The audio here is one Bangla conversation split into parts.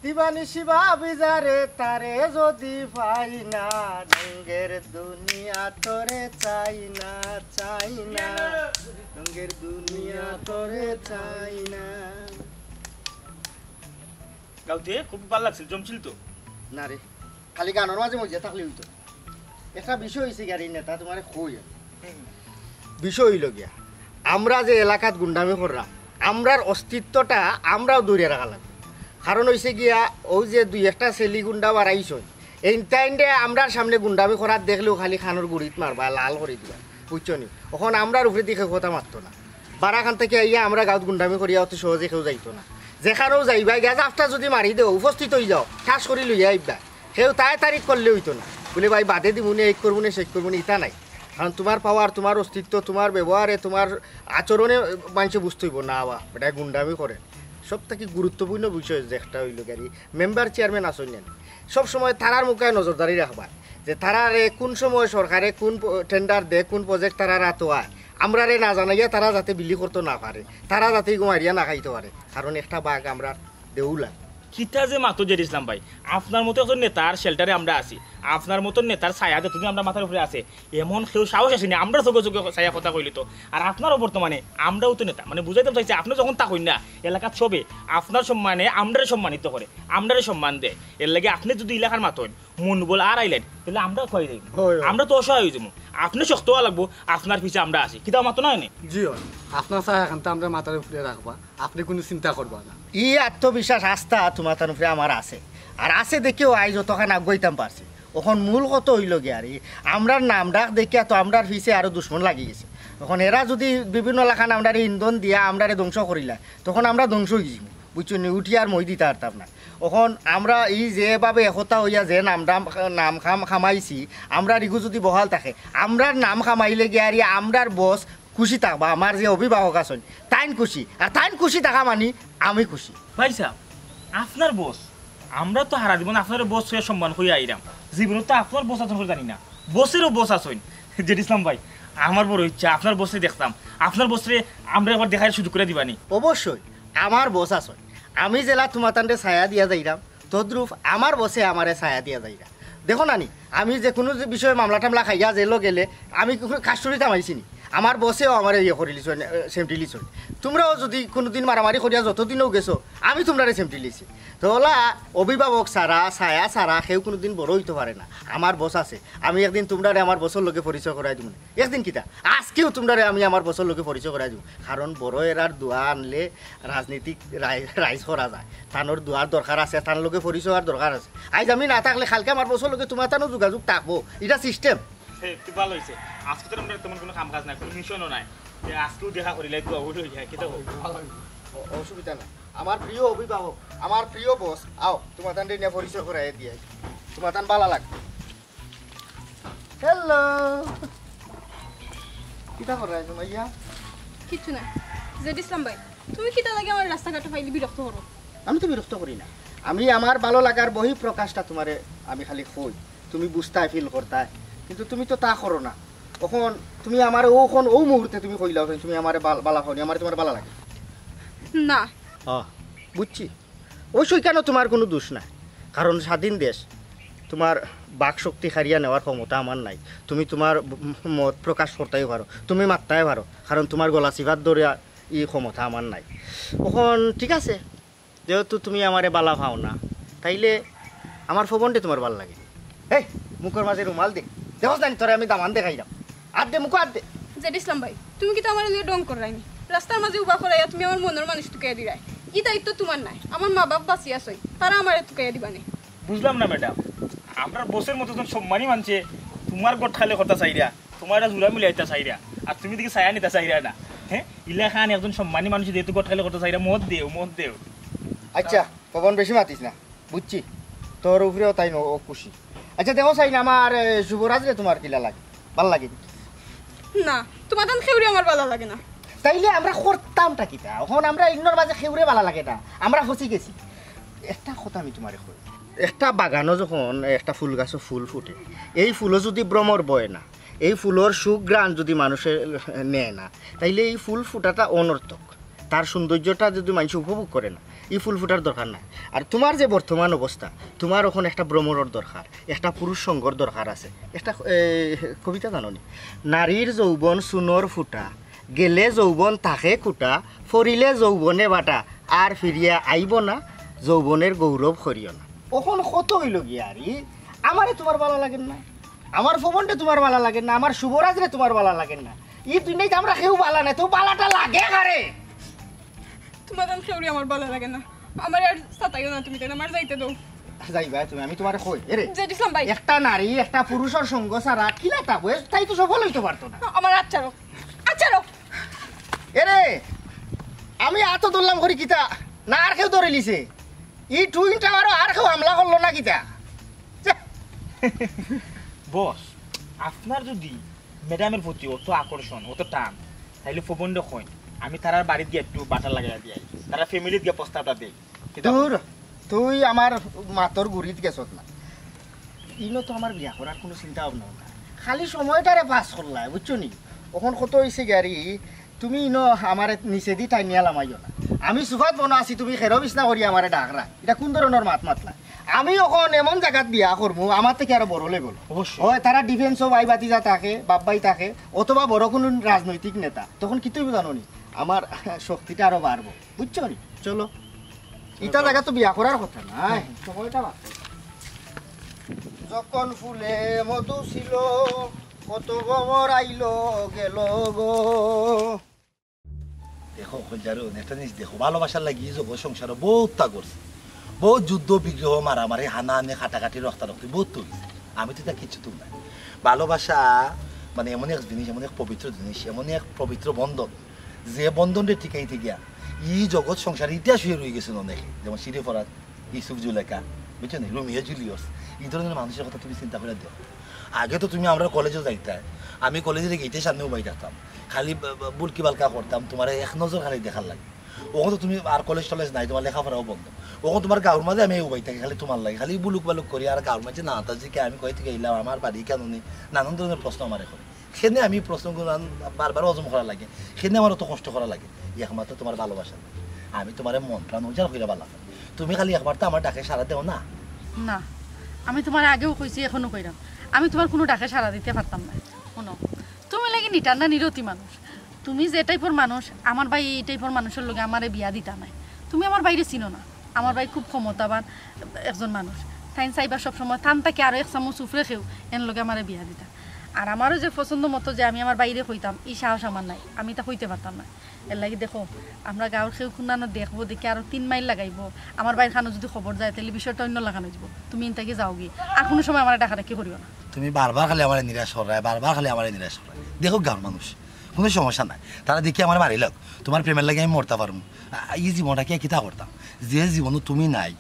দিবানিশি ভাবি যারে তারে যদি পাই না রঙের দুনিয়া তোরে চাই না রঙের দুনিয়া তোরে চাই না। গাউতে খুব ভালো লাগছিল, জমছিল তো না রে, খালি গানের মাঝে মজা থাকলে হইতো। একটা বিষয় হয়েছে গাড়ি নেতা তোমার কই বিষয় হইল গিয়া আমরা যে এলাকাত গুন্ডামি করলাম আমরার অস্তিত্বটা আমরাও দূরে রাখা লাগবে। কারণ হয়েছে গিয়া ওই যে দুই একটা ছেলি গুন্ডা বাড়াইছ এই টাইমে আমরার সামনে গুন্ডামি করার দেখলেও খালি খানোর গুড়িত মারবা লাল করে দিবা বুঝছো নি। ওখান আমরার উপরে দিকে কথা মারতো না। বারাখান থেকে ইয়া আমরা গাঁত গুন্ডামি করিয়া অত সহজে কেউ যাইতো না। যেখানেও যাইবা গ্যাস আফটা যদি মারি দেও উপস্থিত হয়ে যাও ঠাস করে লইয়া আইবা সেও তাই তারিখ করলে হইতো না বলে ভাই বাদে দিবুনি এই করবুনি শেষ করবুনি ইটা নাই। কারণ তোমার পাওয়ার তোমার অস্তিত্ব তোমার ব্যবহারে তোমার আচরণে মানুষে বুঝতে হইব না বা এটা গুন্ডামি করে। সব থেকে গুরুত্বপূর্ণ বিষয় যে একটা হইল গাড়ি মেম্বার চেয়ারম্যান আসেন সবসময় তারার মুখে নজরদারি রাখবা যে তারারে কোন সময় সরকারে কোন টেন্ডার দেয় কোন প্রজেক্ট তারা রাতোয়ায় আমরা রে না জানাইয়া তারা যাতে বিলি করতে না পারে তারা যাতে মারিয়া না খাইতে পারে। কারণ একটা বাঘ আমরা দেউলা কিতা যে মাতো জেড ইসলাম ভাই আপনার মতো একজন নেতার শেল্টারে আমরা আছি, আপনার মতন নেতার ছায়া তুমি আমরা মাথার উপরে আছে এমন কেউ সাহস আসেনি আমরা চোখে চোখে ছায়া কথা কইলি তো। আর আপনারও বর্তমানে আমরাও তো নেতা মানে বুঝাইতে চাইছে আপনি যখন তা কই না এলাকার সবে আপনার সম্মানে আমরারে সম্মানিত করে আমরারে সম্মান দেয়। এর লাগে আপনি যদি এলাকার মাতন মন বল আর আইলেন তাহলে আমরাও খাই যাই আমরা তো অসহায় হয়ে যাবো। আপনি শক্ত হওয়া লাগবো আপনার পিছিয়ে আমরা আছি কিতা মাতো নয় নি জি আপনার ছায়া এখানটা আমরা মাথার উপরে রাখবা আপনি কোনো চিন্তা করবা না। ই আত্মবিশ্বাস আস্থা তোমার তার উপরে আমার আছে আর আছে দেখেও আই যতখান আগাইতাম পারছি। ওখন মূল কত হইল গিয়ে আর আমরার নাম ডাক দেখিয়া তো আমরার পিছিয়ে আরো দুশ্মন লাগি গেছে। তখন এরা যদি বিভিন্ন এলাকান আমরা ইন্ধন দিয়া আমরারে ধ্বংস করিলা তখন আমরা ধ্বংস হয়ে যাবো বুঝছো নি উঠি আর মই দিতে পারতাম না। এখন আমরা এই যেভাবে একতা হইয়া যে নাম খামাইছি আমরা রিগু যদি বহাল থাকে আমরার নাম খামাইলে গিয়ে আর আমরার বস খুশি থাকবা আমার যে অভিভাবক আছেন তাইন খুশি আর তাইন খুশি থাকা মানি আমি খুশি। ভাই সাহেব আপনার বস আমরা তো হারা জীবন আপনার বস হয়ে সম্মান হয়ে আইরাম জীবনে তো আপনার বস আছেন জানি না বসেরও বস আছেন জেড ইসলাম ভাই আমার বড় ইচ্ছা আপনার বসে দেখতাম আপনার বসে আমরা একবার দেখার সুযোগ করে দিবানি। অবশ্যই আমার বস আছে আমি জেলা তোমার তান্ডে ছায়া দিয়া যাইরাম তদ্রুপ আমার বসে আমারে ছায়া দিয়া যাইরা। দেখো নানি আমি যে কোনো বিষয়ে মামলা টামলা খাইয়া জেলও গেলে আমি কাস্টরি থামাইছিনি আমার বসেও আমার ইয়ে করে লিছ সেমটি লিছ। তোমরাও যদি কোনোদিন মারামারি করিয়া যতদিনও গেছো আমি তোমরা সেমটি লিছি তো ওলা অভিভাবক ছাড়া ছায়া ছাড়া কেউ কোনোদিন বড় হইতে পারে না। আমার বস আছে আমি একদিন তোমরারে আমার বছর লোকে পরিচয় করাই দিব একদিন কিতা আজকেও তোমরারে আমি আমার বছর লোকে পরিচয় করাই দিব। কারণ বড় এরার দোয়া আনলে রাজনীতিক রাইজ করা যায় তানোর দোয়ার দরকার আছে তার লোকে পরিচয় হওয়ার দরকার আছে। আজ আমি না থাকলে কালকে আমার বছর লোকে তোমার তানো যোগাযোগ থাকবো এটা সিস্টেম। ভালো হয়েছে আজকে তো আমরা তেমন কোনো কাম কাজ নাই কোনো মিশনও নাই আজকেও দেখা করিলে অসুবিধা নাই। আমার প্রিয় অভিভাবক আমার প্রিয় বস আও তোমার তান নিয়ে পরিচয় করাই দিয়ে তোমার তান ভালো লাগবে। হ্যালো কিটা করাই তোমাইয়া কিছু না জেড ইসলাম ভাই তুমি কিটা লাগে আমার রাস্তাঘাটে পাইলি বিরক্ত করো। আমি তো বিরক্ত করি না আমি আমার ভালো লাগার বহি প্রকাশটা তোমারে আমি খালি কই তুমি বুঝতাই ফিল করতাই কিন্তু তুমি তো তা করো না। কখন তুমি আমার ওখন ও মুহূর্তে তুমি কইলাও তুমি আমার বালা হওনি আমার তোমার ভালো লাগে না। বুঝছি অবশ্যই কেন তোমার কোনো দোষ নাই কারণ স্বাধীন দেশ তোমার বাক শক্তি হারিয়ে নেওয়ার ক্ষমতা আমার নাই। তুমি তোমার মত প্রকাশ করতেই পারো তুমি মারতেই পারো কারণ তোমার গলা চিভার ধরে এই ক্ষমতা আমার নাই। কখন ঠিক আছে যেহেতু তুমি আমারে বালা পাও না তাইলে আমার ফবনটি তোমার ভাল লাগে। এই মুখের মাঝে রুমাল দে দেখো জানি তোরে আমি দামান দেখাই দাম আর দে মুখ আর দে। জেড ইসলাম ভাই তুমি কি তো আমার লিয়ে ডং করাইনি রাস্তার মাঝে উবা করাইয়া তুমি আমার মনের মানুষ টুকাইয়া দিলাই ই দায়িত্ব তোমার নাই আমার মা বাপ বাঁচিয়ে আসই তারা আমার টুকাইয়া দিবানি। বুঝলাম না ম্যাডাম আপনার বসের মতো সম্মানই মানছে তোমার গট খালে কথা চাইরা তোমার জোড়া মিলাইতা চাইরা আর তুমি দিকে ছায়া নিতে চাইরা না। হ্যাঁ ইলা খান একজন সম্মানী মানুষ যেহেতু গট খালে কথা চাইরা মত দেও। আচ্ছা পবন বেশি মাতিস না বুঝছি তোর উপরেও তাই ও খুশি। আচ্ছা দেখো চাই না আমার যুবরাজ রে তোমার কিলা লাগে ভাল লাগে না তোমার দান খেউরি আমার ভালো লাগে না। তাইলে আমরা করতামটা কিতা এখন আমরা ইন্নর মাঝে খেউরে ভালো লাগে না আমরা ফসি গেছি। একটা কথা আমি তোমার কই একটা বাগানও যখন একটা ফুল গাছও ফুল ফুটে এই ফুলও যদি ভ্রমর বয় না এই ফুলের সুঘ্রাণ যদি মানুষের নেয় না তাইলে এই ফুল ফুটাটা অনর্থক। তার সৌন্দর্যটা যদি মানুষ উপভোগ করে না ই ফুল ফুটার দরকার নাই। আর তোমার যে বর্তমান অবস্থা, তোমার ওখানে একটা ভ্রমণের দরকার, একটা পুরুষ সঙ্গর দরকার আছে। একটা কবিতা জাননি, নারীর যৌবন সুনর ফুটা, গেলে যৌবন থাকে কুটা, ফরিলে যৌবনে বাটা, আর ফিরিয়া আইব না, যৌবনের গৌরব করিও না। ওখন কত হইল গিয়া আর আমারে তোমার ভালো লাগেন না, আমার ফবনটা তোমার ভালো লাগেন না, আমার শুভরাজরে তোমার ভালো লাগেন না। ই দুনিয়াতে আমরা কেউ বালা নাই, তো বালাটা লাগে কারে? তোমার আন খেউরি আমার ভালো লাগে না, আমার আর সাতাইও না তুমি, তাই আমার যাইতে দাও। যাইবা তুমি, আমি তোমারে কই এরে যে দিছিলাম ভাই, একটা নারী একটা পুরুষের সঙ্গ ছাড়া কিলা থাকবে, তাই তো সফল হইতে পারতো না। আমার আচ্ছারো আচ্ছারো এরে আমি এত ধরলাম করি কিতা না, আর কেউ ধরে লিছে ই টুইন টাওয়ারও আর কেউ হামলা করলো না কিতা? বস, আপনার যদি ম্যাডামের প্রতি অত আকর্ষণ, অত টান, তাইলে ফবন দেখুন আমি তারার বাড়িতে গিয়ে একটু বাটার লাগাই দিই, তারা ফ্যামিলিতে গিয়ে প্রস্তাবটা দেই। দূর, তুই আমার মাতর গুড়িত গেছত না। ইনো তো আমার বিয়া করার কোনো চিন্তা ভাবনা না, খালি সময়টারে পাস করলাই, বুঝছো নি? ওখন কত হয়েছে গাড়ি, তুমি ইনো আমার নিচে দি টাই নিয়ে লামাইও না। আমি সুফাত বনা আছি, তুমি খেরো বিছনা করি আমারে ডাকরা, এটা কোন ধরনের মাত মাতলা? আমি ওখন এমন জায়গাত বিয়া করবো আমার থেকে আরো বড় লেভেল। অবশ্যই। হয় তারা ডিফেন্সও বাই বাতিজা থাকে, বাব্বাই থাকে, অথবা বড় কোনো রাজনৈতিক নেতা, তখন কি তুমি জানো নি আমার শক্তিটা আরো বাড়বো, বুঝছো নি? চলো, ইটা জায়গা তো বিয়া করার কথা নাই, সময়টা বাড়ছে। যখন ফুলে মধু ছিল, কত গোবর আইলো গেল গো। দেখো কলজারু একটা জিনিস দেখো, ভালোবাসার লাগি যোগ সংসার বহুত তা করছে, বহুত যুদ্ধ বিগ্রহ মারামারি হানাহানি কাটাকাটি রক্তারক্তি বহুত তো হয়েছে। আমি তো তা কিছু তো নাই। ভালোবাসা মানে এমন এক জিনিস, এমন এক পবিত্র জিনিস, এমন এক পবিত্র বন্ধন, যে বন্ধনটা টিকাইতে গিয়া ই জগৎ সংসার ইতিহাস হয়ে রয়ে গেছে অনেকে, যেমন সিরি ফরাত, ইউসুফ জুলেখা, বুঝছো না, রোমিও জুলিয়াস, এই ধরনের মানুষের কথা তুমি চিন্তা করে দেখো। আগে তো তুমি আমরা কলেজেও যাইতে, আমি কলেজের গেটের সামনেও বাই থাকতাম, খালি বুলকি বালকা করতাম, তোমার এক নজর খালি দেখার লাগে। ওখানে তো তুমি আর কলেজ টলেজ নাই, তোমার লেখাপড়াও বন্ধ, ওখানে তোমার গাঁর মাঝে আমি উবাই থাকি, খালি তোমার লাগে, খালি বুলুক বালুক করি। আর গাঁর মাঝে না তাজিকে আমি কই থেকে এলাম, আমার বাড়ি কেন নেই, নানান ধরনের প্রশ্ন আমার এখন। সেনে আমি প্রশ্নগুলো বারবার হজম করা লাগে, সেনে আমার অত কষ্ট করা লাগে। একমাত্র তোমার ভালোবাসা, আমি তোমার মন প্রাণ উজাড় হইলে ভালো, তুমি খালি একবার তো আমার ডাকে সারা দেও না। না, আমি তোমার আগেও কইছি, এখনো কইরাম, আমি তোমার কোনো ডাকে সাড়া দিতে পারতাম না। শোনো, তুমি লাগি নিটার না নিরতি মানুষ, তুমি যে টাইপের মানুষ, আমার ভাই এই টাইপের মানুষের লগে আমার বিয়া দিতা নাই। তুমি আমার বাইরে চিনো না, আমার ভাই খুব ক্ষমতাবান একজন মানুষ, তাই চাইবা সবসময় থান তাকে আরও এক চামচ উফরে খেও এর লগে আমার বিয়া দিতা। আর আমারও যে পছন্দ মতো যে আমি আমার বাইরে হইতাম, এই সাহস আমার নাই, আমি তা হইতে পারতাম না। এর লাগি দেখো, আমরা গাঁৱৰ সেউ খুন্দানো দেখবো, দেখি আরো 3 মাইল লাগাইব, আমার বাইর খানো যদি খবর যায় তাহলে বিষয়টা অন্য লাগানো যাব। তুমি ইনতাকে যাওগি, আর কোনো সময় আমার ডাকা ডাকি করিও না। তুমি বারবার খালি আমার নিরাশ করায়, বারবার খালি আমার নিরাশ করায়। দেখো গাঁর মানুষ কোনো সমস্যা নাই, তারা দেখি আমার মারি লোক, তোমার প্রেমের লাগে আমি মরতে পারবো। এই জীবনটা কি কিতা করতাম, যে জীবনও তুমি নাই,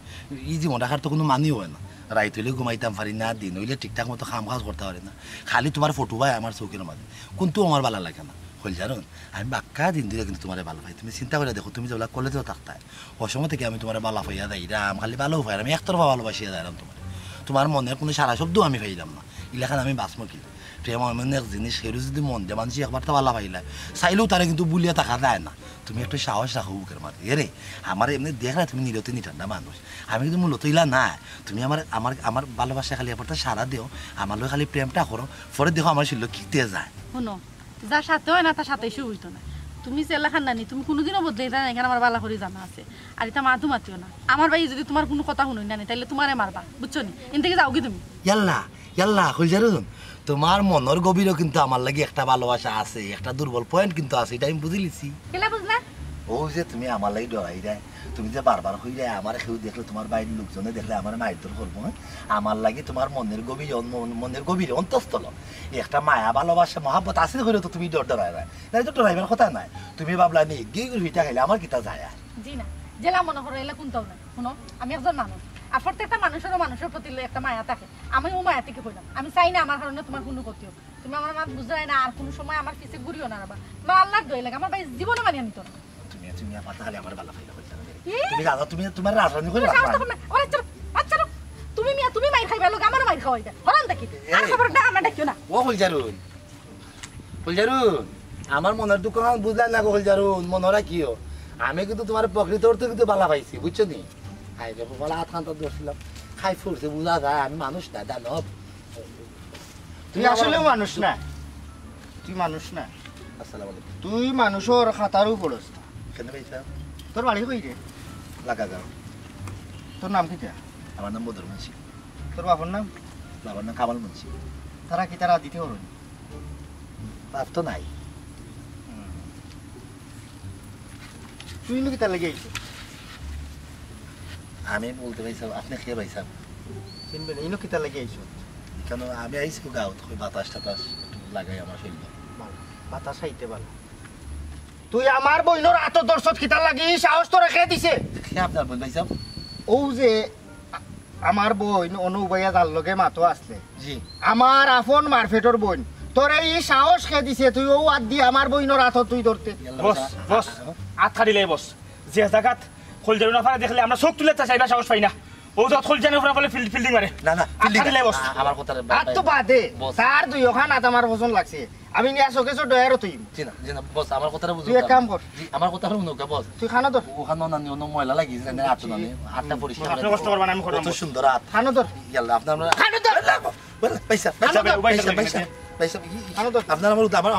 এই জীবনটা খার তো কোনো মানি হয় না। রাইত হইলে ঘুমাইতাম পারি না, দিন হইলে ঠিকঠাক মতো কাম কাজ করতে পারি না, খালি তোমার ফটো ভাই আমার চৌকের মাঝে, কিন্তু আমার ভালো লাগে না। হল জানুন, আমি বাক্কা দিন দিলে কিন্তু তোমার ভালো পাই। তুমি চিন্তা করে দেখো, তুমি যেগুলো কলেজেও থাকতায়, ওই সময় থেকে আমি তোমার ভালো পাইয়া যাইরাম, খালি ভালো পাই, আমি একতরফা ভালোবাসিয়া যাইলাম তোমার। তোমার মনের কোনো সারা শব্দও আমি পাইলাম না, ইলাখান আমি বাঁচমো কি প্রেম এমন এক জিনিস, সেরু যদি মন দিয়ে মানুষ একবার তো ভালো পাইলে চাইলেও তারা কিন্তু বুলিয়া থাকা যায় না। তুমি একটু সাহস রাখো বুকের মাঝে। এরে আমার এমনি দেখলে তুমি নিরতি নিঠান্ডা মানুষ, আমি কিন্তু মূলত ইলা না। তুমি আমার আমার আমার ভালোবাসা খালি একবার সারা দিও, আমার লোক খালি প্রেমটা করো, পরে দেখো আমার শিল্য কিতে যায়। শোনো, যার সাথে হয় না তার সাথে এসে হইতো না। তুমি যে এলাকার নানি, তুমি কোনোদিনও বদলে না, এখানে আমার বালা করে জানা আছে। আর এটা মাথু মাতিও না, আমার ভাই যদি তোমার কোনো কথা শুনুই নানি তাহলে তোমারে মারবা, বুঝছো নি? এন থেকে যাও কি তুমি? ইয়াল্লা ইয়াল্লা হইজারুন, তোমার মনের গভীরও কিন্তু আমার লাগে একটা ভালোবাসা আছে, একটা দুর্বল পয়েন্ট কিন্তু আছে, এটা আমি বুঝে লিছি। কেলা বুঝলা? ও যে তুমি আমার লাগে ডরাই দেয়, তুমি যে বারবার হয়ে যায় আমার কেউ দেখলে, তোমার বাইরের লোকজনে দেখলে আমার মারধর করবো। আমার লাগে তোমার মনের গভীর অন্তঃস্থল একটা মায়া ভালোবাসা মহাব্বত আছে হইলে তো তুমি ডরাই না, তাই তো ডরাইবার কথা নাই। তুমি ভাবলা নি গিয়ে ভিটা খাইলে আমার কিতা যায়? জি না, জেলা মনে করো এলা কোনটাও নাই। শোনো, আমি একজন মানুষ, আর প্রত্যেকটা মানুষের প্রতি একটা মায়া থাকে, আমি ও মায়া থেকে হইলাম। আমি চাই না আমার কারণে তোমার কোনো ক্ষতি হোক, তুমি আমার মাত বুঝাই না, আর কোনো সময় আমার পিছে ঘুরিও না। তোমার আল্লাহর দই লাগে, আমার ভাই জীবনে মানিয়ে নিত না। তুমি আমার খালি আমার ভালো ফাইলা করতে তুমি জানো, তুমি তোমার রাজধানী করে তুমি মিয়া তুমি মাইর খাইবা লোক আমার মাইর খাওয়াইবা, হরান দেখি আর খবর না আমরা দেখিও না। ও হলজারুন, হলজারুন আমার মনের দুঃখ বুঝলেন না গো হলজারুন, মনে রাখিও আমি কিন্তু তোমার প্রকৃত অর্থে কিন্তু বালা পাইছি বুঝছো নি খাই রে বলা হাত খান তো ধরছিলাম খাই ফুলছে বুঝা যায় আমি মানুষ না দানব তুই আসলে মানুষ না, তুই মানুষ না, আসসালামু আলাইকুম তুই মানুষের খাতারও পড়স না। কেন পাইছা তোর বাড়ি কই রে? লাগা যাও তোর নাম কিটা? আমার নাম মধুর মুন্সি তোর বাবার নাম? বাবার নাম কামাল মুন্সি তারা কি তারা দিতে পারো? বাপ তো নাই তুই নাকি তার লেগে আইছো? আমি বলতে পাইছাম আপনি খেয়ে পাইছাম চিনবে না, ইনো কি তার লেগে আইছো? কেন আমি আইছি গাঁৱত ওই বাতাস টাতাস একটু লাগাই আমার শরীর বাতাস আইতে পারে। তুই আমার বইনোর আত দর্শত খিতা লাগি সাহস তো রেখে দিছে। খেয়ে আপনার বোন পাইছাম ও যে আমার বইন অনুবাইয়া যার লগে মাতো আসলে জি আমার আপন মারফেটর বইন তোর এই সাহস খেয়ে দিছে তুই ও আদ দি আমার বইনোর আত তুই ধরতে। বস বস আত খাড়িলে বস যে জায়গাত খোলজারু না পারে দেখলে আমরা চোখ তুলে চাইবা সাহস পাই না ও যত খোলজারু না পারে ফিল্ডিং মারে না না আত খাড়িলে বস আমার কথা আর তো বাদে বস। তার দুই ওখান আত আমার পছন্দ লাগছে আমি নিয়ে চোখে চোখ ডয়ারও তুই জি না জি না বস আমার কথাটা বুঝো তুই এক কাম কর জি আমার কথা শুনো বস তুই খানো তোর ওখানে নানি অন্য ময়লা লাগিয়েছে না আটটা নানি আটটা পরিষ্কার আপনি কষ্ট করবেন আমি করব কত সুন্দর আট খানো তোর ইয়াল্লা আপনার খানো তোর পয়সা পয়সা, পয়সা পয়সা, পয়সা পয়সা খানো তোর আপনার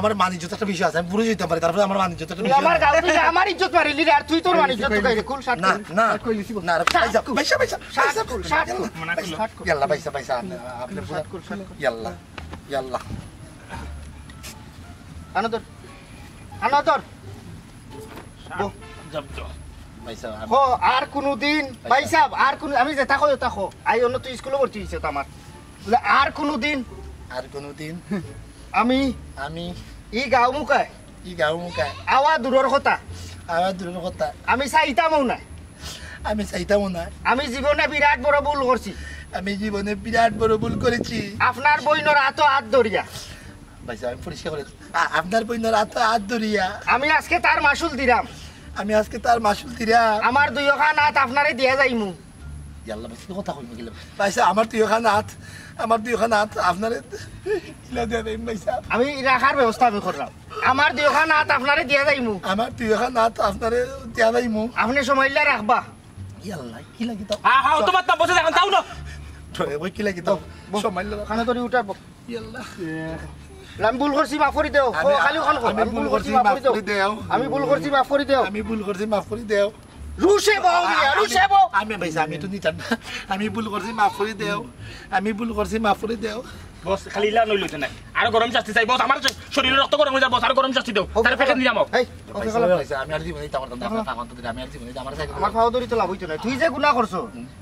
আমার মানিজ্যত একটা বিষয় আছে আমি পুরো যেতে পারি তারপরে আমার মানিজ্যত একটা তুই বিষয় আমার আছে। গাল থেকে আমার ইজ্জত মারিলি রে আর তুই তোর মান ইজ্জত তো গাইরে কুল শার্ট না না কইলিছি না পয়সা পয়সা পয়সা শার্ট কুল শার্ট কুল মনা করলো ইয়াল্লা পয়সা পয়সা আপনি শার্ট কুল শার্ট কুল ইয়াল্লা ইয়াল্লা খানো তোর খানো তোর জব পয়সা হো আর কোনদিন ভাই সাহেব আর কোন আমি যেটা কই তা কো আই অন্য তুই স্কুলে ভর্তি হইছে তো আমার বলে আর কোনদিন আর কোনোদিন আমি আমি ই গাঁও মুখায় ই গাঁও মুখায় আওয়া দূরের কথা আমার দূরের কথা আমি চাইতামও না আমি চাইতামও না আমি জীবনে বিরাট বড় ভুল করছি আমি জীবনে বিরাট বড় ভুল করেছি আপনার বইনর হাত হাত ধরিয়া পয়সা আমি পরিষ্কার করে আপনার বইনের হাত ধরিয়া আমি আজকে তার মাসুল দিলাম আমি আজকে তার মাসুল দিরা আমার দুই ওখান হাত আপনারে দিয়া যাইমু ইয়াল্লা ভাই কি কথা কইব গেলাম পয়সা আমার দুই ওখান হাত আপনার কিলা দেয়া দেন পয়সা আমি রাখার ব্যবস্থা আমি করলাম আমার দুই ওখান হাত আপনারে দিয়া যাইমু আমার দুই ওখান হাত আপনার দেয়া যাইমু আপনি সময়লা রাখবা ইয়াল্লা কি লাগি তো হ্যাঁ হ্যাঁ তোমার তো বসে দেখুন তাও না ওই কি লাগি তো সময় লাগা খানা ধরি উঠার ইয়াল্লা আমি ভুল করছি মাফ করে দেও ও খালি ওখান আমি ভুল করছি মাফ করে দেও আমি ভুল করছি মাফ করে দেও আমি ভুল করছি মাফ করে দেও রুশে বউ মিয়া রুশে বউ আমি পয়সা আমি তো নিতাম না আমি ভুল করছি মাফ করে দেও আমি ভুল করছি মাফ করে দেও বস খালি ইলা নই লইতে নাই আর গরম শাস্তি চাই বস আমার শরীরে রক্ত গরম হয়ে যায় বস আর গরম শাস্তি দাও তার পেটে নিয়ে যাও এই ওকে গলা পয়সা আমি আর জীবনে দিতে পারতাম না আপনার টাকা তো আমি আর জীবনে আমার চাই আমার খাওয়া দড়ি তো লাভ হইতো না তুই যে গুনাহ করছো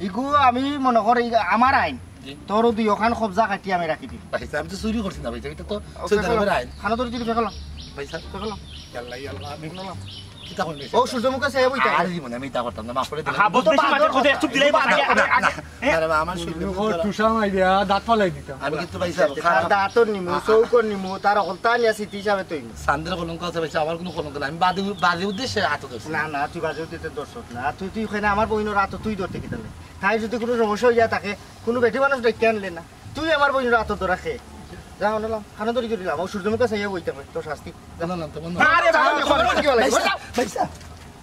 ইগু আমি মনে কর আমার আইন তোর দুই ওখান কবজা কাটি আমি রাখি দিই পয়সা আমি তো চুরি করছি না পয়সা এটা তো সুন্দর আইন খানা ধরি দিকে ফেকলাম পয়সা ফেকলাম ইয়াল্লা ইয়াল্লা আমি কিতা কইবে ও সূর্যমুখে সে বইতা আর জীবনে আমি তা করতাম না মাফ করে দিলাম হ্যাঁ বস বেশি মাঝে খোদে চুপ দিলেই বস আগে আমার শরীর টুসা মাইরা দাঁত পালাই দিতাম আমি কিন্তু পয়সা তার দাঁতর নিমু চৌকর নিমু তার হলতা নিয়া সিটি হিসাবে তুই সান্দ্র কলঙ্ক আছে পয়সা আমার কোনো কলঙ্ক নাই আমি বাদে উদ্দেশ্যে হাত ধরছি না না তুই বাজে দিতে দর্শক না তুই তুই ওখানে আমার বইনের হাত তুই ধরতে কি তাহলে তাই যদি কোনো সমস্যা হয়ে যায় তাকে কোনো বেটি মানুষ ডেকে আনলে না তুই আমার বইনের হাত ধরা খে যা হলাম খানা ধরি দিলাম ও সূর্যমুখে চাইয়া বইতে হবে তোর শাস্তি জানালাম তো বন্ধু আরে বাবা আমি খবর কি হলো পয়সা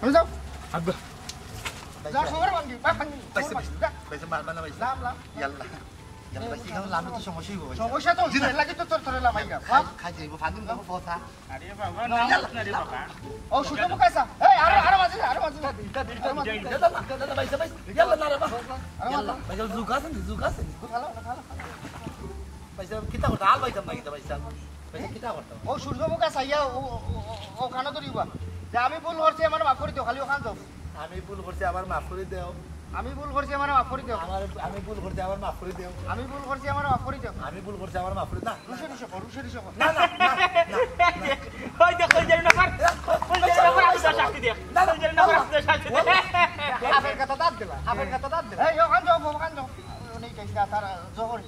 আমি যাও আব্বা যা খবর বান্ধি বা বান্ধি পয়সা মারবা না পয়সা লাম লাম ইয়াল্লা ইয়াল্লা পয়সা এখানে লামে তো সমস্যাই হবে সমস্যা তো হচ্ছে লাগে তো তোর তোর লামাই গা খাই যাইব ফাদিম গাবো ফসা আরে বাবা না না রে বাবা ও সূর্যমুখে আসা এই আরে মাঝে দাদা পয়সা ইয়াল্লা না রে বাবা ইয়াল্লা পয়সা জুকা আছে পয়সা কিতা করতে আল পাইতাম না কিতা পয়সা কিতা করতাম ও সূর্যমুখে চাইয়া ও খানা ধরিবা যে আমি ভুল করছি আমার মাফ করে দিও খালি ওখান যাও আমি ভুল করছি আমার মাফ করে দেও আমি ভুল করছি আমার মাফ করে দিও আমি ভুল করছি আমার মাফ করে দেও আমি ভুল করছি আমার মাফ করে দিও আমি ভুল করছি আমার মাফ করে না রুশে না না ওই দেখো যাই না পার ওই যাই না পার শাস্তি দে যাই না পার শাস্তি দে আপের কথা দাঁত দিলা এই ওখান যাও নেই কাইছে তার জহর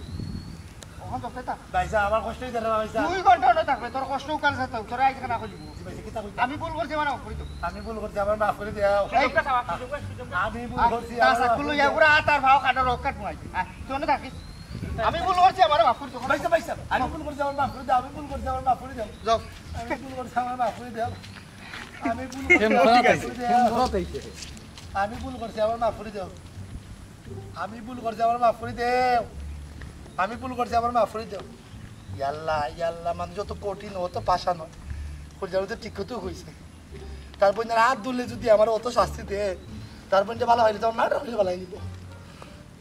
ওখান যাও কেতা পয়সা আমার কষ্টই দেন পয়সা 2 ঘন্টা না থাকবে তোর কষ্ট কাল যেত তোর আইজ কেন কইলি পয়সা কিতা কইতা আমি ভুল করছি আমার মাফ করে দিও আমি ভুল করছি আমার মাফ করে দেও এই আমি ভুল করছি তা সাকুলো ইয়া পুরা তার ভাও কাটা রক্কাট মাই তুই না থাকিস আমি ভুল করছি আমার মাফ করে দিও পয়সা আমি ভুল করছি আমার মাফ করে দাও আমি ভুল করছি আমার মাফ করে দাও যাও আমি ভুল করছি আমার মাফ করে দাও আমি ভুল প্রেম করা তাইছে, প্রেম করা তাইছে। আমি ভুল করছি আমার মাফ করে দাও আমি ভুল করছি আমার মাফ করে দেও আমি ভুল করছি আমার মাফ করে দেও ইয়াল্লাহ মানুষ যত কঠিন অত পাশা নয় খোঁজার তো ঠিক তো হয়েছে তারপর হাত ধরলে যদি আমার অত শাস্তি দে তারপর যে ভালো হয়নি তখন মাটা হলে ভালো নিব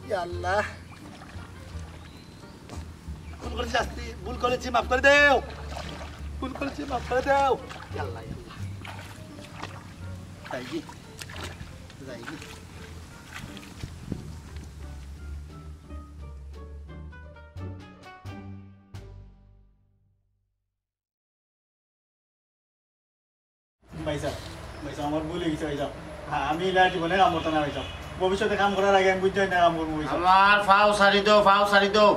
ইয়াল্লাহ ভুল করেছি শাস্তি ভুল করেছি মাফ করে দেও ভুল করেছি মাফ করে দেও ইয়াল্লাহ যাইগি যাইগি ভাইসা ভাইসা আমার ভুল হয়ে গেছে ভাইসা হ্যাঁ আমি এলা জীবনে কাম করতে না ভাইসা ভবিষ্যতে কাম করার আগে আমি বুঝতে না কাম করবো ভাইসা আমার ফাও সারি দাও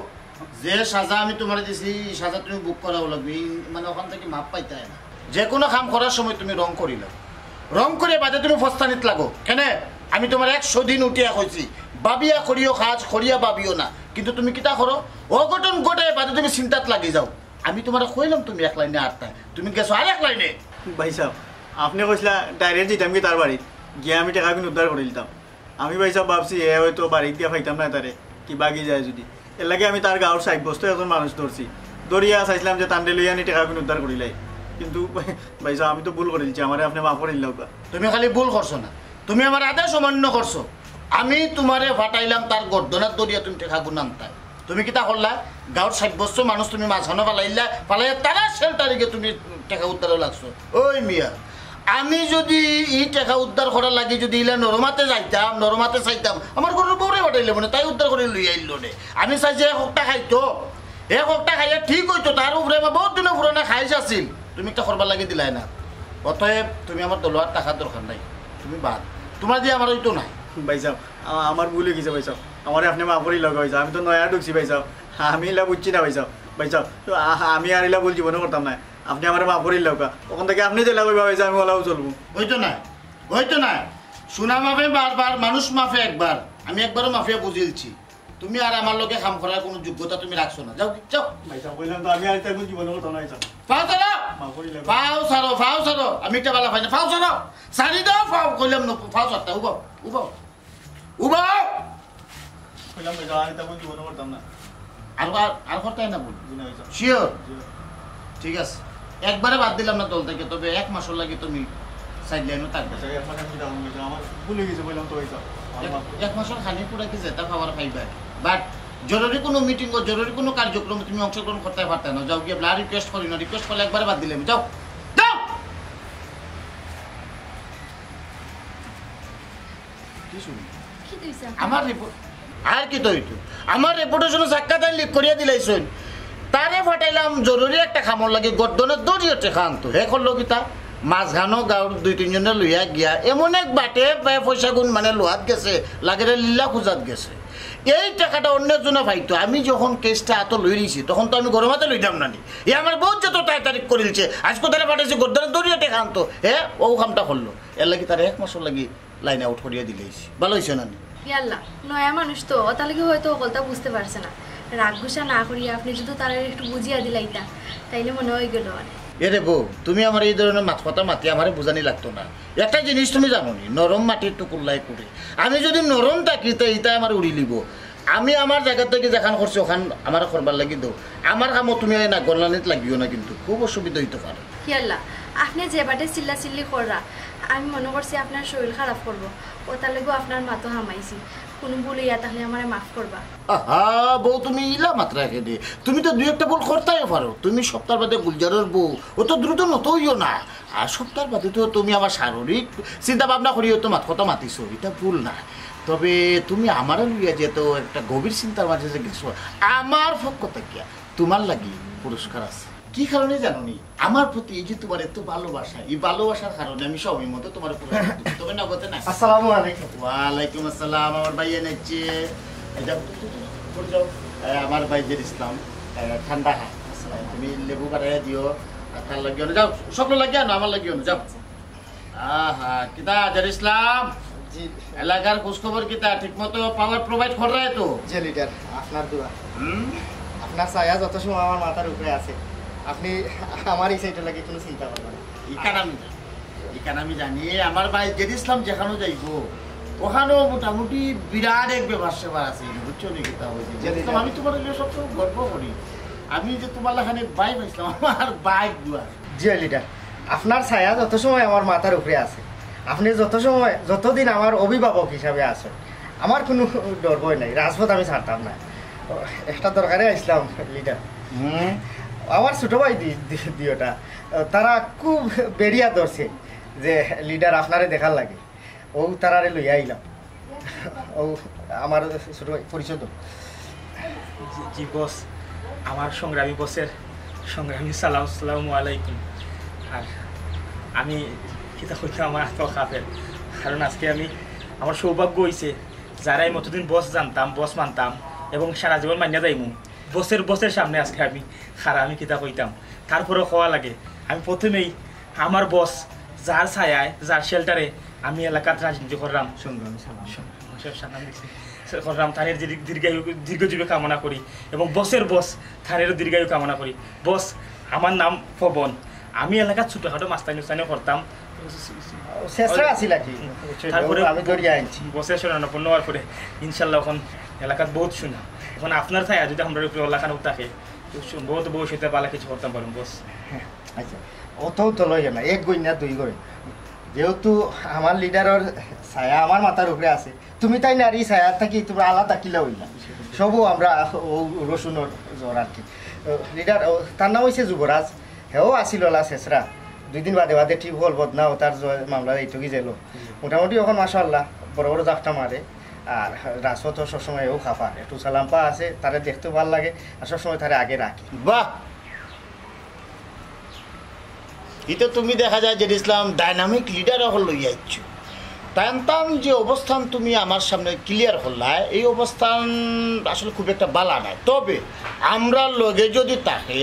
যে সাজা আমি তোমার দিছি এই সাজা তুমি বুক করাও লাগবে মানে ওখান থেকে মাপ পাইতে হয় না যে কোনো কাম করার সময় তুমি রং করিল রং করে বাদে তুমি ফস্তানিত লাগো কেন আমি তোমার 100 দিন উঠিয়া কইছি বাবিয়া করিও কাজ করিয়া বাবিও না কিন্তু তুমি কিতা করো অঘটন ঘটে বাদে তুমি চিন্তাত লাগি যাও আমি তোমার কইলাম তুমি এক লাইনে আটটা তুমি গেছো আর এক লাইনে ভাইসা আপনি কইসলা ডাইরেক্ট যেতাম কি তার বাড়িত গিয়ে আমি টাকা কিনে উদ্ধার করে দিতাম আমি ভাইসা ভাবছি এ হয়তো বাড়িতে দিয়ে পাইতাম না তারে কি বাগি যায় যদি এর লাগে আমি তার গাঁর সাব্যস্ত একজন মানুষ ধরছি দরিয়া চাইছিলাম যে তান্ডে লইয়া আনি টাকা কিনে উদ্ধার করিলাই কিন্তু ভাইসা আমি তো ভুল করে দিচ্ছি আমার আপনি মাফ করে দিলাম তুমি খালি ভুল করছো না তুমি আমার আদেশ অমান্য করছো আমি তোমারে ফাটাইলাম তার গর্দনার দরিয়া তুমি টেকা গুনান্তাই তুমি কিতা করলা গাঁর সাব্যস্ত মানুষ তুমি মাঝখানে পালাইয়া তারা শেল্টারে গিয়ে তুমি টেকা উদ্ধারে লাগছো ওই মিয়া আমি যদি ই টেকা উদ্ধার করার লাগে যদি ইলা নরমাতে যাইতাম নরমাতে চাইতাম আমার ঘরের বউরে ফাটাইলে মানে তাই উদ্ধার করে লই আইল নে আমি চাইছি এক হপ্তাহ খাইতো এক সপ্তাহ খাইলে ঠিক হইতো তার উপরে আমার বহুত দিনের পুরোনো খাইছ আছিল তুমি একটা করবার লাগে দিলাই না অতএব তুমি আমার দলোয়ার টাকার দরকার নাই তুমি বাদ তোমার দিয়ে আমার হইতো নাই ভাইসা আমার ভুল হয়ে গেছে ভাইসা আমার আপনি মাফ করে লগা হয়েছে আমি তো নয়া ঢুকছি ভাইসা আমি এলা বুঝছি না ভাইসা তো আমি আর এলা ভুল জীবনে করতাম না আপনি আমার মাফ করে লগা ওখান থেকে আপনি যে লাগবে ভাইসা আমি ওলাও চলবো হইতো না শোনা মাফে বারবার মানুষ মাফে একবার আমি একবারও মাফিয়া বুঝিয়েছি তুমি আর আমার লোকে কাম করার কোনো যোগ্যতা তুমি রাখছো না যাও যাও ভাইসা বললাম তো আমি আর এটা জীবনে করতাম না ভাইসা পাও ছাড়ো মাফ করে লগা ফাও ছাড়ো আমি একটা বালা পাই না ফাও ছাড়ো সারি দাও ফাও কইলাম না ফাও ছাড়তা উবাও বললাম ভাইসা আর এটা জীবনে করতাম না আর করতেই না বল জি না ভাইসা শিওর ঠিক আছে একবারে বাদ দিলাম না দল থেকে তবে 1 মাসের লাগে তুমি সাইড লাইনও থাকবে ভাইসা এক মাস আমি যাবো ভাইসা আমার ভুল হয়ে গেছে বললাম তো ভাইসা আমার মাফ করে 1 মাসের খানি পুরা কি যেটা খাবার পাইবা বাট জরুরি কোনো মিটিং ও জরুরি কোনো কার্যক্রমে তুমি অংশগ্রহণ করতে পারতে না যাও গিয়ে ব্লা রিকোয়েস্ট করি না রিকোয়েস্ট করলে একবারে বাদ দিলাম যাও যাও কি শুনি কি কইছা আমার রিপোর্ট আর কি তো হইতো আমার রেপুটেশন সাক্ষাৎ লিক করিয়া দিলাইছেন তারে ফাটাইলাম জরুরি একটা খামর লাগে গর্দনের দড়িয়ে টেকা আনতো হে করলো কি তা মাঝখানো গাঁর 2-3 জনের লইয়া গিয়া এমন এক বাটে পয়সা গুণ মানে লোহাত গেছে লাগেরে লীলা খুঁজাত গেছে এই টাকাটা অন্যের জন্য পাইতো আমি যখন কেসটা এত লই নিয়েছি তখন তো আমি গরমাতে লইতাম না এ আমার বহুত যত তারিখ করে দিচ্ছে আজকে তারা পাঠাইছে গর্দনের দড়িয়ে টেকা আনতো ও কামটা করলো এর লাগি তারা 1 মাসের লাগি লাইন আউট করিয়া দিলেইছি ভালো হয়েছে না ইয়াল্লা নয়া মানুষ তো অতালকে হয়তো অকলতা বুঝতে পারছে না রাগ গুসা না করিয়া আপনি যদি তারা একটু বুঝিয়া দিলাইতা তাইলে মনে হয়ে গেল আর এরে বউ তুমি আমার এই ধরনের কথা মাতি আমার বোঝানি লাগতো না একটা জিনিস তুমি জানো নি নরম মাটির টুকুরলাই করে আমি যদি নরম থাকি তো এইটা আমার উড়ি লিব আমি আমার জায়গা থেকে যেখান করছি ওখান আমার করবার লাগি দাও আমার কামও তুমি না গণলানিত লাগিও না কিন্তু খুব অসুবিধা হইতে পারে ইয়াল্লা আপনি যে বাটে চিল্লা কররা আমি মনে করছি আপনার শরীর খারাপ করবো ওতালেগো আপনার মাতো হামাইছি কোনো ভুল ইয়া তাহলে আমার মাফ করবা আহা বউ তুমি ইলা মাত্রা রেখে দে তুমি তো 2-1টা ভুল করতেই পারো তুমি সপ্তাহ বাদে গুলজারের বউ ও তো দ্রুত নতইও না আর সপ্তাহ বাদে তো তুমি আমার শারীরিক চিন্তা ভাবনা করিও তো কথা মাতিছো এটা ভুল না তবে তুমি আমারও লইয়া যেত একটা গভীর চিন্তার মাঝে যে কিছু আমার পক্ষ থেকে তোমার লাগি পুরস্কার আছে কি কারণে জানো নি আমার প্রতি এই যে তোমার এত ভালোবাসা এই ভালোবাসার কারণে আমি সময় মতো তোমার পুরস্কার দিচ্ছি তবে নগদে না আসসালামু আলাইকুম ওয়ালাইকুম আসসালাম আমার ভাই এনেছে আমার ভাইদের ইসলাম ঠান্ডা খায় তুমি লেবু কাটাইয়া দিও আর তার লাগিও না যাও সকল লাগিও না আমার লাগিও না যাও আহা কিতা আজার ইসলাম জি এলাকার খোঁজখবর কিতা ঠিক মতো পাওয়ার প্রোভাইড কর রায় তো জি লিডার আপনার দোয়া আপনার ছায়া যত সময় আমার মাথার উপরে আছে আপনি আমার এই সাইডে লাগে কোনো চিন্তা করবেন না ই কারণ এখানে আমি জানি আমার ভাই জেড ইসলাম যেখানেও যাইব ওখানেও মোটামুটি বিরাট এক ব্যবহার সেবার আছে বুঝছো নাকি তা বলছি জেড ইসলাম আমি তোমার লিগে সবসময় গর্ব করি আমি যে তোমার এখানে বাই পাইছিলাম আমার বাইক দুয়ার জি লিডার আপনার ছায়া যত সময় আমার মাথার উপরে আছে আপনি যতদিন আমার অভিভাবক হিসাবে আছেন আমার কোনো ডর ভয় নাই রাজপথ আমি ছাড়তাম না একটা দরকারে আসলাম লিডার আমার ছোট ভাই দিওটা তারা খুব বেরিয়া ধরছে যে লিডার আপনারে দেখার লাগে ও তারারে লইয়া আইলাম ও আমার ছোট ভাই পরিচয় তো জি বস আমার সংগ্রামী বসের সংগ্রামী সালামু আলাইকুম। আর আমি কিতা কইতে আমার হাত খাপের কারণ আজকে আমি আমার সৌভাগ্য হয়েছে যারাই মতদিন বস জানতাম বস মানতাম এবং সারা জীবন মানিয়া যাইমু বসের সামনে আজকে আমি খারা আমি কিতা কইতাম তারপরেও খাওয়া লাগে আমি প্রথমেই আমার বস যার ছায়ায় যার শেল্টারে আমি এলাকার রাজনীতি করলাম করলাম থানের দীর্ঘজীবী কামনা করি এবং বসের বস থানেরও দীর্ঘায়ু কামনা করি। বস আমার নাম পবন, আমি এলাকার ছোটখাটো মাস্তানি করতাম তারপরে আমি বসের শরণাপন্ন হওয়ার পরে ইনশাল্লাহ এখন এলাকার বহুত শুনা এখন আপনার ছায়া যদি আমরা উপরে এলাকার থাকে বহুত ভবিষ্যতে ভালো কিছু করতাম পারুন বস। আচ্ছা অতও তো লই না এক গই না দুই গই যেহেতু আমার লিডারের ছায়া আমার মাথার উপরে আছে তুমি তাই নারী ছায়া থাকি তুমি আলাদা কিলা হইলা সবও আমরা রসুনের জ্বর আর কি লিডার তার নাম হয়েছে যুবরাজ হেও আসিল ওলা শেষরা 2 দিন বাদে ঠিক হল বদনাও তার মামলা এইটুকি যেল মোটামুটি এখন মাশাআল্লাহ বড় বড় জাফটা মারে আর রাজপথ সবসময় এও খাফা একটু সালাম্পা আছে তারা দেখতেও ভালো লাগে আর সবসময় তারা আগে রাখে। বাহ এটা তুমি দেখা যায় জেড ইসলাম ডাইনামিক লিডার হল লইয়া ইচ্ছ তান যে অবস্থান তুমি আমার সামনে ক্লিয়ার হল্লায় এই অবস্থান আসলে খুব একটা বালা নাই, তবে আমরা লগে যদি থাকে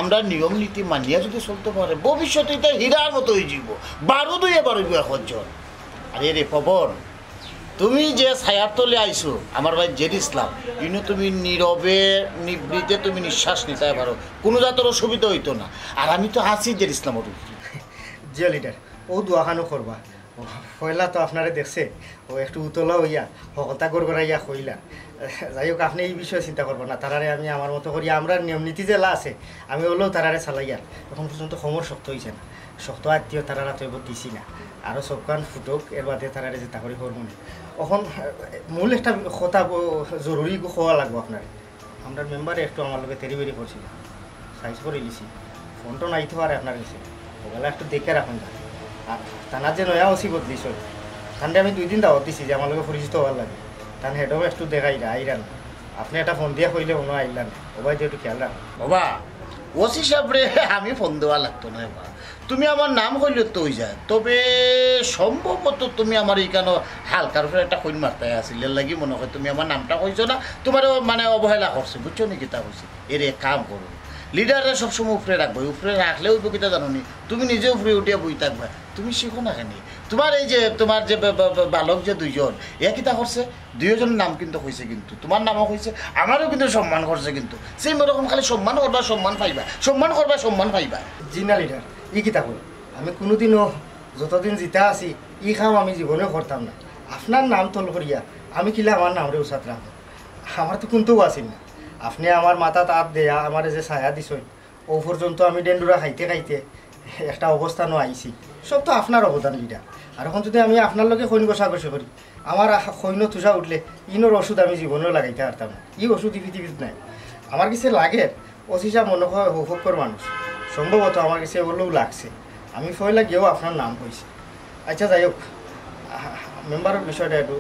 আমরা নিয়ম নীতি মানিয়া যদি চলতে পারে ভবিষ্যতে এটা হীরার মতো হয়ে যাব 12 এখন আরে রে পবন তুমি যে ছায়ার তলে আইছো আমার ভাই জেড ইসলাম ইনো তুমি নীরবে নিবৃতে তুমি নিঃশ্বাস নিতে পারো কোনো জাতের অসুবিধা হইতো না আর আমি তো আছি জেড ইসলামের জি লিডার ও দোয়াখানো করবা পয়লা তো আপনারে দেখছে ও একটু উতলা হইয়া হকতা গড়গড়াইয়া কইলা যাই হোক আপনি এই বিষয়ে চিন্তা করবেন না তারারে আমি আমার মতো করি আমরা নিয়ম নীতি জেলা আছে আমি হলেও তারারে চালাইয়ার এখন পর্যন্ত খবর শক্ত হয়েছে না শক্ত আত্মীয় তারা তো এবার দিছি না আরও সবকান ফুটক এর বাদে তারারে চিন্তা করি করবো না এখন মূল একটা কথা জরুরি খোয়া লাগবো আপনার আমরা মেম্বারে একটু আমার লোকে তেরি করছিল সাইজ করে লিছি ফোনটা নাইতে পারে আপনার কাছে ওগুলা একটু দেখে রাখুন না আর তানার যে নয়া ওসি বদলিস তাহলে আমি 2 দিন দাওয়াত দিছি যে আমার লোক পরিচিত হওয়ার লাগে তাহলে হেডও একটু দেখাই আইরা না আপনি একটা ফোন দিয়ে কইলে কোনো আইলা না ওবাই দিয়ে একটু খেয়াল রাখুন বাবা ওসি সাহেবরে আমি ফোন দেওয়া লাগতো না বাবা তুমি আমার নাম কইলে তো হয়ে যায় তবে সম্ভবত তুমি আমার এইখানে হালকার উপরে একটা কইন মারতে আসিল লাগি মনে হয় তুমি আমার নামটা কইছো না তোমারও মানে অবহেলা করছে বুঝছো নি কিতা কইছে এর এক কাম করো লিডাররা সবসময় উপরে রাখবো উপরে রাখলেও উপকৃতা জানো নি তুমি নিজে উপরে উঠিয়া বই থাকবা তুমি শিখো না কেন তোমার এই যে তোমার যে বালক যে 2 জন এ কিতা করছে 2 জনের নাম কিন্তু হয়েছে কিন্তু তোমার নামও হয়েছে আমারও কিন্তু সম্মান করছে কিন্তু সেই রকম খালি সম্মান করবা সম্মান পাইবা সম্মান পাইবা জি না লিডার ই কিতা কই আমি কোনোদিনও যতদিন জিতা আছি ই কাম আমি জীবনেও করতাম না আপনার নাম তল করিয়া আমি কিলা আমার নামরে উসাত রাখবো আমার তো কোনটাও আসিল না আপনি আমার মাথা তাপ দেয়া আমার যে ছায়া দিছই ও পর্যন্ত আমি ডেন্ডুরা খাইতে একটা অবস্থানও আইছি সব তো আপনার অবদান লিডার আর এখন যদি আমি আপনার লগে সৈন্য কষাকষি করি আমার সৈন্য তুষা উঠলে ইনোর ওষুধ আমি জীবনেও লাগাইতে পারতাম না ই ওষুধ পৃথিবীতে নাই আমার কাছে লাগে অশিসা মনে হয় হুফকর মানুষ সম্ভবত আমার কাছে ওগুলোও লাগছে আমি ফয়লা গিয়েও আপনার নাম হয়েছে আচ্ছা যাই হোক মেম্বারের বিষয়টা একটু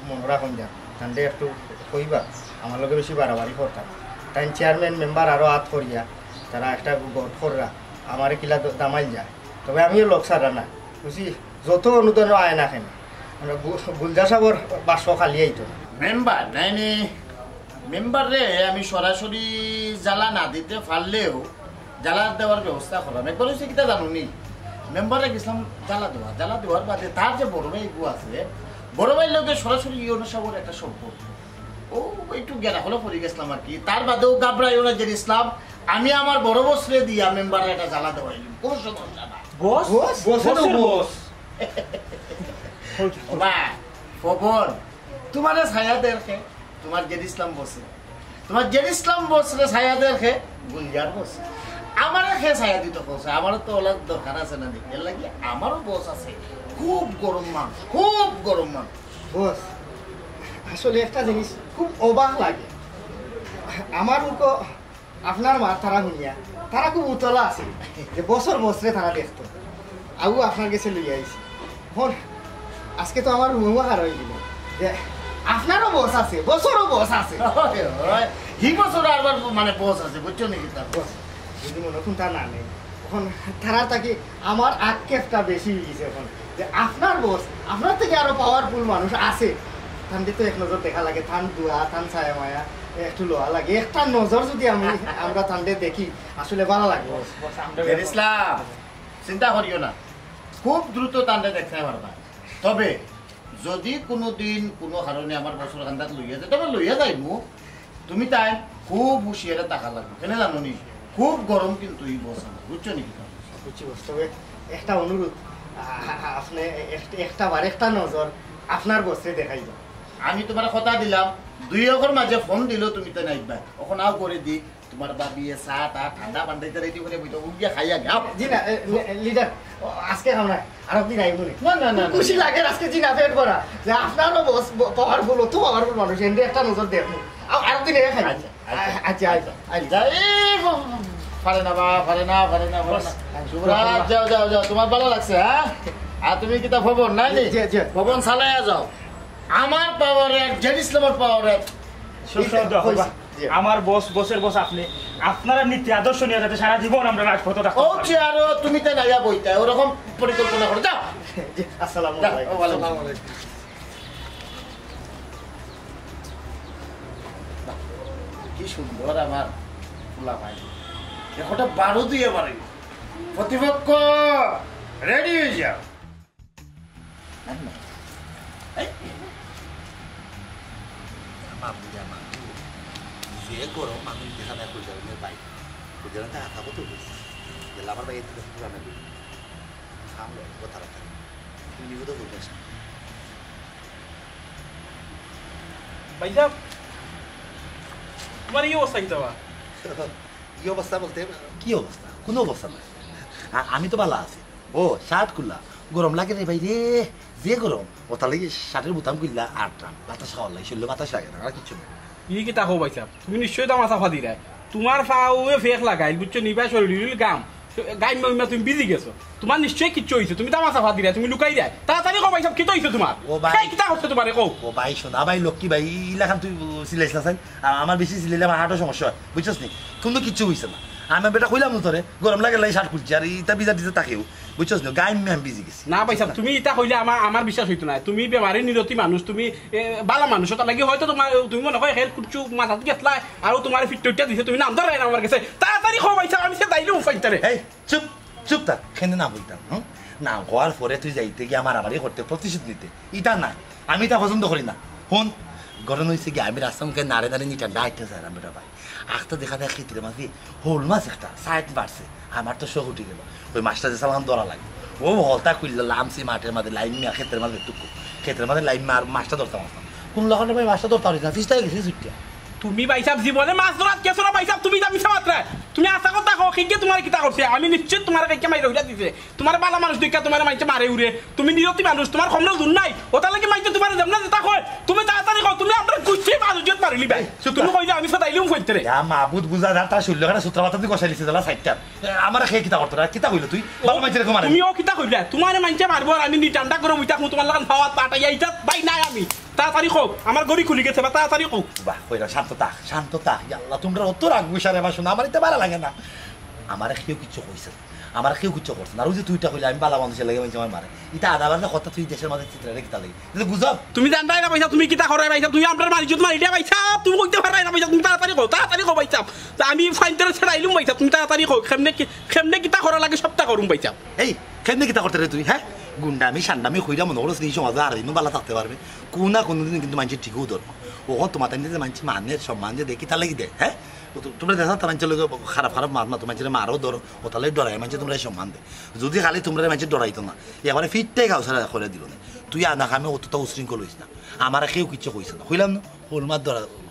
মনে রাখুন যান তাহলে একটু কইবা আমার লগে বেশি বাড়াবাড়ি করতাম তাই চেয়ারম্যান মেম্বার আরও হাত করিয়া তারা একটা গড় কররা আমার কিলা দামাই যায় তবে আমিও লোক সারা না বুঝি যত অনুদান আয় না কেন আমরা গুলজা সাহর বাস খালি আইতো মেম্বার নাইনি মেম্বার রে আমি সরাসরি জ্বালা না দিতে পারলেও জ্বালা দেওয়ার ব্যবস্থা করলাম একবার হচ্ছে কিটা জানো নি মেম্বারে গেছিলাম জ্বালা দেওয়ার বাদে তার যে বড় ভাই গু আছে বড় ভাইয়ের লোকের সরাসরি ইউনো সাহর একটা সম্পর্ক ও একটু গেরা হলো পড়ে গেছিলাম আর কি তার বাদেও গাবরাইও না যে ইসলাম আমি আমার বড় বছরে দিয়া মেম্বারে একটা জ্বালা দেওয়াইলাম কোনো সমস্যা না বস বস? বসের বসের বস বা খবর তোমার ছায়া দেখে তোমার জেড ইসলাম বসে তোমার জেড ইসলাম বসলে ছায়া দেখে গুলজার বসে আমার খে ছায়া দিতে বসে আমারও তো ওলার দরকার আছে না দেখে লাগে আমারও বস আছে খুব গরম মানুষ খুব গরম মানুষ বস আসলে একটা জিনিস খুব অবাক লাগে আমার মুখো আপনার মা তারা শুনিয়া তারা খুব উতলা আছে যে বছর বছরে তারা দেখতো আউ আপনার কাছে লইয়া আইছি হন আজকে তো আমার রুমও হার হয়ে গেল যে আপনারও বস আছে বছরও বস আছে হি বছর আবার মানে বস আছে বুঝছো নাকি তার বস যদি মনে কোন তা না নেই এখন তারা তাকে আমার আক্ষেপটা বেশি হয়ে গেছে এখন যে আপনার বস আপনার থেকে আরো পাওয়ারফুল মানুষ আছে তানকে তো এক নজর দেখা লাগে থান দুয়া থান ছায়া মায়া একটু লোহা লাগে একটা নজর যদি আমরা তানকে দেখি আসলে ভালো লাগবে বস আমরা জেড ইসলাম চিন্তা করিও না খুব দ্রুত তান্ডে দেখতে পারবা তবে যদি কোনো দিন কোনো কারণে আমার বছর খান্দাত লইয়া যায় তবে লইয়া যাইব তুমি তাই খুব হুঁশিয়ারে টাকা লাগবে কেন জানো নি খুব গরম কিন্তু এই বছর বুঝছো নাকি বুঝছি বস তবে একটা অনুরোধ আপনি একটা বার একটা নজর আপনার বসে দেখাইব আমি তোমার কথা দিলাম 2 অক্ষর মাঝে ফোন দিলেও তুমি তো নাইবা ওখান আও করে দি তোমার বাবিয়ে চা টা ঠান্ডা পান্ডাইতে রেডি করে বইতো উগিয়া খাইয়া গাও জি না লিডার আজকে আমরা আর আপনি নাই বলি না না না খুশি লাগে আজকে জি না পেট ভরা যে আপনারও বস পাওয়ারফুল তো পাওয়ারফুল মানুষ এন্ডে একটা নজর দেখুন আর দিন খাই আচ্ছা আচ্ছা পারে না বা পারে না শুভরাজ যাও যাও যাও তোমার ভালো লাগছে হ্যাঁ আর তুমি কি তা ভবন নাই নি ভবন চালাইয়া যাও আমার পাওয়ারে জেড ইসলামের পাওয়ারে আমার বস বসের বস আপনি আপনারা নীতি আদর্শ নিয়ে যাতে সারা জীবন আমরা রাজপথে ও রাখতে পারি। চেয়ারও তুমি তো নাইয়া বইতা ওরকম পরিকল্পনা করো যাও আসসালামু যাও, আলাইকুম ওয়ালাইকুম আসসালাম। কি সুন্দর আমার ফুলা ভাই একটা 12 দিয়ে পারে প্রতিপক্ষ রেডি হয়ে যাও যে গরম আমি যেখানে কুজারনের বাইক কুজারনটা থাকো তো গেলে আমার বাইক থেকে পুরানো দিন সামনে কথা রাখা তুমি নিবো তো বলতে ভাই সাহেব তোমার এই অবস্থা কি যাওয়া কি অবস্থা বলতে কি অবস্থা কোনো অবস্থা নাই আমি তো ভালো আছি ও শার্ট খুললা গরম লাগে রে ভাই রে যে গরম ও তাহলে শার্টের বোতাম খুললা আটটা বাতাস খাওয়ার লাগে শরীরে বাতাস লাগে না আর কিছু নেই ই কি তাকো ভাই সাহেব তুমি নিশ্চয়ই তো মাথা ফাদি রায় তোমার ফাউয়ে ফেক লাগাইল বুঝছো নিবা শরীর গাম গাইম মইমা তুমি বিজি গেছো তোমার নিশ্চয়ই কিচ্ছু হইছে তুমি তামাশা ফাদি রায় তুমি লুকাই রায় তাড়াতাড়ি কও ভাই সাহেব কি তো হইছে তোমার ও ভাই কি তা হচ্ছে তোমারে কও ও ভাই শোনা ভাই লক্ষ্মী ভাই ইলাখান তুই সিলাইছিস না আমার বেশি সিলাইলে আমার হাঁটার সমস্যা হয় বুঝছিস নি কোনো কিচ্ছু হইছে না আমি বেটা কইলাম না তোরে গরম লাগে লাই শার্ট খুলছি আর ইটা বিজা দিতে তাকেও বুঝছিস না গাইম আমি বিজি গেছি না ভাই সাহেব তুমি এটা কইলে আমার বিশ্বাস হইতো না তুমি বেমারি নিরতি মানুষ তুমি বালা মানুষ তার লাগি হয়তো তোমার তুমি মনে হয় হেল কুচু মাথা গেছলা আর তোমার ফিটটা দিছে তুমি নাম ধরে না আমার কাছে তাড়াতাড়ি কও ভাই সাহেব আমি সে দাইলু ফাইতারে এই চুপ চুপ থাক খেনে না বলতাম না হওয়ার পরে তুই যাইতে গিয়ে আমার আমারই করতে প্রতিশোধ নিতে ইটা না আমি এটা পছন্দ করি না হন গরম হয়েছে গিয়ে আমি রাস্তা মুখে নাড়ে নাড়ে নিটা ডাইতে চাইলাম বেটা ভাই আখটা দেখা যায় ক্ষেত্রে মাঝে হোল মাছ একটা সাইড বাড়ছে আমার তো শখ উঠে গেল ওই মাছটা যে সালাম ধরা লাগে ও হলতা খুললে লামছি মাঠের মাঝে লাইন মিয়া ক্ষেত্রের মাঝে টুকু ক্ষেত্রের মাঝে লাইন মার মাছটা ধরতাম আসতাম কোন লগানে ভাই মাছটা ধরতে পারি না ফিসটা গেছে ছুটিয়া তুমি ভাই সাহেব জীবনে মাছ ধরাত কেছো না ভাই সাহেব তুমি যাবি মাত্র তুমি আশা কথা কও কিকে তোমার কিতা করছে আমি নিশ্চিত তোমার কাইকে মাইরে উড়া দিছে তোমার বালা মানুষ দেখা তোমার মাইছে মারে উড়ে তুমি নিরতি মানুষ তোমার খমল দুন নাই ওটা লাগি মাইছে তোমার যেমন যেটা কয় তুমি তাড়াতাড়ি কও তুমি আমরা গুছিয়ে মানুষজন মারিলি ভাই তুমি কই যে আমি সদাইলুম কইতে রে মাহবুদ বুঝা তার শরীর কাটা সূত্র পাতা তুই কষাই লিখছিস দাদা সাইডটা আমার খেয়ে কিতা করতো না কিতা কইলো তুই ভালো মাইছে রেখো মারে তুমিও কিতা কইলা তোমার মাইছে মারবো আর আমি নিটান্ডা করব ইটা তোমার লাগান খাওয়া পাটাইয়া ইটা ভাই নাই আমি তাড়াতাড়ি কও আমার গড়ি খুলি গেছে বা তাড়াতাড়ি কও বাহ কইরা শান্ত থাক আল্লাহ তোমরা অত রাগ গুছারে বা শোনা আমার এটা ভালো লাগে না আমার কেউ কিচ্ছু কইছে আমার কেউ কিচ্ছু করছে না আর ওই যে তুইটা কইলে আমি বালা মানুষের লাগে আমার মারে এটা আধা বাজে কথা তুই দেশের মাঝে চিত্র রেখে তা লাগে কিন্তু বুঝাও তুমি জানতাই না পয়সা তুমি কিতা করে পয়সা তুমি আপনার মারি যদি মারি দিয়া পয়সা তুমি কইতে পারবে না পয়সা তুমি তাড়াতাড়ি কও পয়সা আমি ফাইনতে ছাড়াইলুম পয়সা তুমি তাড়াতাড়ি কও কেমনে কিতা করা লাগে সবটা করুম পয়সা এই কেমনে কিতা করতে রে তুই হ্যাঁ গুন্ডামি সান্ডামি কইরা মনে করছ এই সমাজে আর দিন ভালো থাকতে পারবে কোন না কোনোদিন কিন্তু মানুষের ঠিকও ধরবো ওখন তোমার তাই যে মানুষ মানের সম্মান যে দেখি তা লাগি দে হ্যাঁ তোমরা দেখা তো মানুষের লোক খারাপ খারাপ মাত না তোমার মারও ধরো ও তাহলে ডরাই মানুষ তোমরা সম্মান দেয় যদি খালি তোমরা মানুষের ডরাইতো না এবারে ফিটটাই গাও সারা করে দিল না তুই আনা কামে অতটা উশৃঙ্খল হইস না আমার কেউ কিচ্ছু কইছে না হইলাম না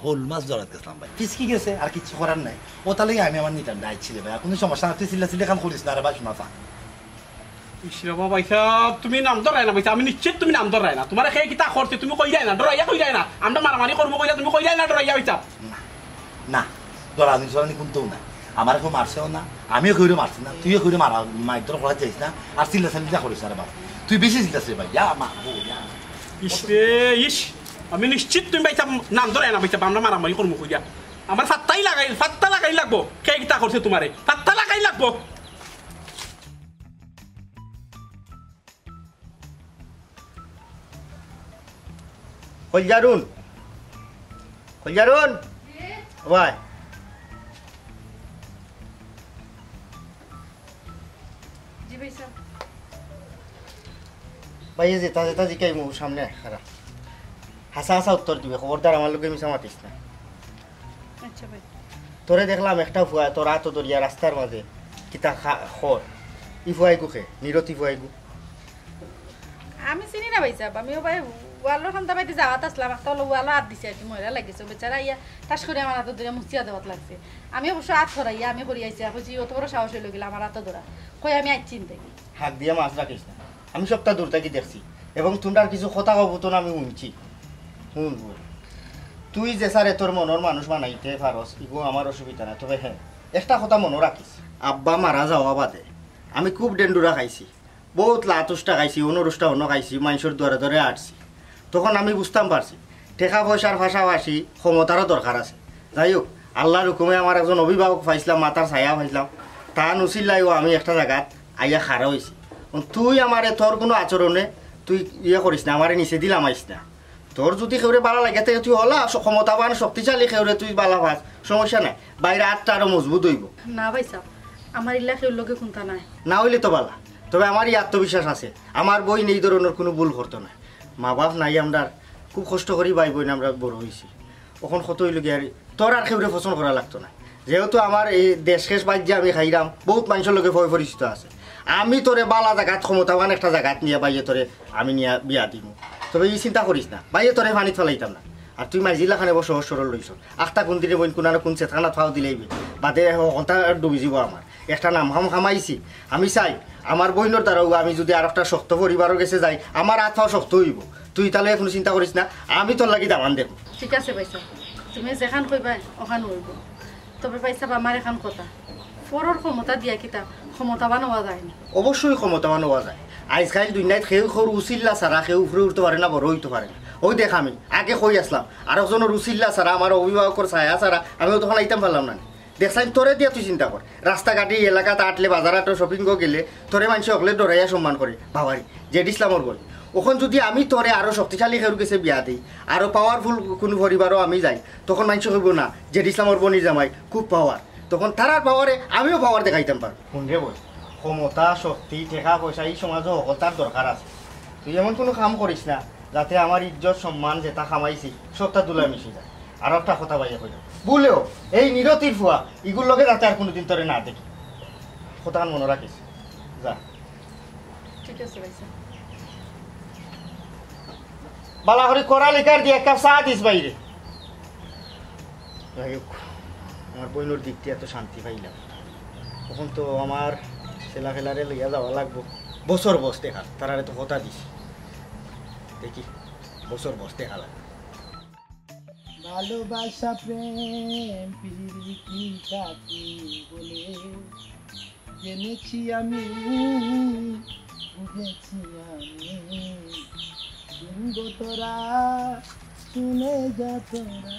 হোল মাছ ধরাত গেছিলাম ভাই পিসকি গেছে আর কিচ্ছু করার নাই ও তাহলে আমি আমার নিতাম ডাইট ছিল ভাই কোনো সমস্যা না তুই চিল্লা কাম করিস না আর ভাই শোনা ইসরাবা পয়সা তুমি নাম ধরাই না পয়সা আমি নিশ্চিত তুমি নাম ধরাই না তোমার খেয়ে কিতা করতে তুমি কই যায় না ডরাইয়া কই যায় না আমরা মারামারি করবো কইলা তুমি কই যায় না ডরাইয়া পয়সা না দরানি সরানি কোনটাও না আমার কেউ মারছেও না আমিও কেউ মারছি না তুইও কেউ মারা মাইর করা চাইছ না আর চিল্লা করিস আর বাবা তুই বেশি চিল্লাছে ভাই মা ইস আমি নিশ্চিত তুমি পয়সা নাম ধরাই না পয়সা আমরা মারামারি করবো কইয়া আমার ফাত্তা লাগাই লাগবো কে কিতা করছে তোমারে ফাত্তা লাগাই লাগবো কলজারুন ভাই জি ভাই সাহেব ভাই যেটা জিকাই মো সামনে খারাপ হাসা উত্তর দিবে খবরদার আমার লোকে মিশা মাতিস না আচ্ছা ভাই তোরে দেখলাম একটা ফুয়া তোর হাত দরিয়া রাস্তার মাঝে কিতা খর ই ফুয়াই গুখে নিরতি ফুয়াই গু আমি চিনি না ভাই সাহেব আমিও ভাই ওয়ালোর খান্তা বাইতে যাওয়াত আসলাম একটা হলো ওয়ালো হাত দিছে আর কি ময়লা লাগিছে বেচারা ইয়া টাস করে আমার হাত ধরে মুচিয়া দেওয়াত লাগছে আমি অবশ্য হাত ধরাইয়া আমি করি আইছি কইছি অত বড় সাহস হইল গেল আমার হাত ধরা কই আমি আইছি দেখি হাত দিয়ে মাছ রাখিস না আমি সবটা দূর থেকে দেখছি এবং তোমরা কিছু কথা কব তো আমি শুনছি শুন তুই যে স্যারে তোর মনের মানুষ বানাইতে পারস ইগো আমার অসুবিধা না তবে হ্যাঁ একটা কথা মনে রাখিস আব্বা মারা যাওয়া বাদে আমি খুব ডেন্ডুরা খাইছি বহুত লাতুষ্টা খাইছি অনুরুষ্টা অন্য খাইছি মানুষের দরে দরে আটছি তখন আমি বুঝতাম পারছি টেকা পয়সার পাশাপাশি ক্ষমতারও দরকার আছে যাই হোক আল্লাহর হুকুমে আমার একজন অভিভাবক পাইছিলাম মাতার ছায়া পাইছিলাম তা নুচিল্লাইও আমি একটা জায়গাত আইয়া খারা হয়েছি তুই আমারে তোর কোনো আচরণে তুই ইয়ে করিস না আমারে নিচে দিলাম আইস না তোর যদি কেউরে বালা লাগে তুই হলা ক্ষমতাবান শক্তিশালী কেউরে তুই বালা ভাস সমস্যা নাই বাইরে আটটা আরো মজবুত হইব না ভাই সাহেব আমার ইল্লা কেউ লোকে কোনটা নাই না হইলে তো বালা তবে আমারই আত্মবিশ্বাস আছে আমার বই এই ধরনের কোনো ভুল করতো না মা বাপ নাই আমরা খুব কষ্ট করি ভাই বোন আমরা বড় হয়েছি ওখন কত হইল গিয়ে আর তোর আর কেউরে পছন্দ করা লাগতো না যেহেতু আমার এই দেশ শেষ বাজ্যে আমি খাইলাম বহুত মানুষের লোকে ভয় পরিচিত আছে আমি তোরে বালা জায়গাত ক্ষমতাবান একটা জায়গাত নিয়ে বাইয়ে তোরে আমি নিয়ে বিয়া দিব তবে এই চিন্তা করিস না বাইয়ে তোরে পানিত ফেলাইতাম না আর তুই মাইজিলাখানে বসে সরল লইছ আখটা কোন দিনে বইন কোন কোন চেতনা ফাও দিলেইবি বাদে ঘন্টা ডুবি যাব আমার একটা নাম খামাইছি আমি চাই আমার বইনের দ্বারাও আমি যদি আর একটা শক্ত পরিবারের কাছে যাই আমার হাত পাও শক্ত হইব তুই তাহলে কোনো চিন্তা করিস না আমি তোর লাগি দামান দেখো ঠিক আছে ভাই সাহেব তুমি যেখান কইবা ওখান হইব তবে ভাই সাহেব আমার এখন কথা পরের ক্ষমতা দিয়া কিতা ক্ষমতাবান হওয়া যায় না অবশ্যই ক্ষমতাবান হওয়া যায় আজকাল দুনিয়াত সেও সৰু উচিল্লা ছাড়া সেও উপরে উঠতে পারে না বড় হইতে পারে না ওই দেখ আমি আগে কই আসলাম আর একজনের উচিল্লা ছাড়া আমার অভিভাবকের ছায়া ছাড়া আমিও তখন আইতাম পারলাম না দেখছাই তোরে দিয়া তুই চিন্তা কর রাস্তাঘাটে এলাকাত আটলে বাজার আটো শপিং গেলে তোরে মানুষ সকলে ডরাইয়া সম্মান করে ভাবারি জেড ইসলামর বল ওখান যদি আমি তোরে আরো শক্তিশালী কেউ গেছে বিয়া দিই আরো পাওয়ারফুল কোনো পরিবারও আমি যাই তখন মানুষ কইব না জেড ইসলামর বনি জামাই খুব পাওয়ার তখন তারার পাওয়ারে আমিও পাওয়ার দেখাইতাম পারবো শুনরে বল ক্ষমতা শক্তি টাকা পয়সা এই সমাজে সকলতার দরকার আছে তুই এমন কোনো কাম করিস না যাতে আমার ইজ্জত সম্মান যেটা কামাইছি সবটা তুলে মিশে যায় আর একটা কথা বাইয়া কইল বলেও এই নিরতির ফুয়া এগুলোর লগে যাতে আর কোনোদিন তোরে না দেখি কথা মনে রাখিস যা ঠিক আছে ভাই সাহেব বালা করে করা লেখার দিয়ে এক কাপ চা দিস বাইরে যাই হোক আমার বইনোর দিক দিয়ে এত শান্তি পাইলাম তখন তো আমার ছেলা খেলারে লইয়া যাওয়া লাগবো বছর বস দেখা তারারে তো কথা দিস দেখি বছর বস দেখা লাগবে ভালোবাসা প্রেম প্রীতি কাকে বলে জেনেছি আমি বুঝেছি আমি শুনবো তোরা শুনে যা তোরা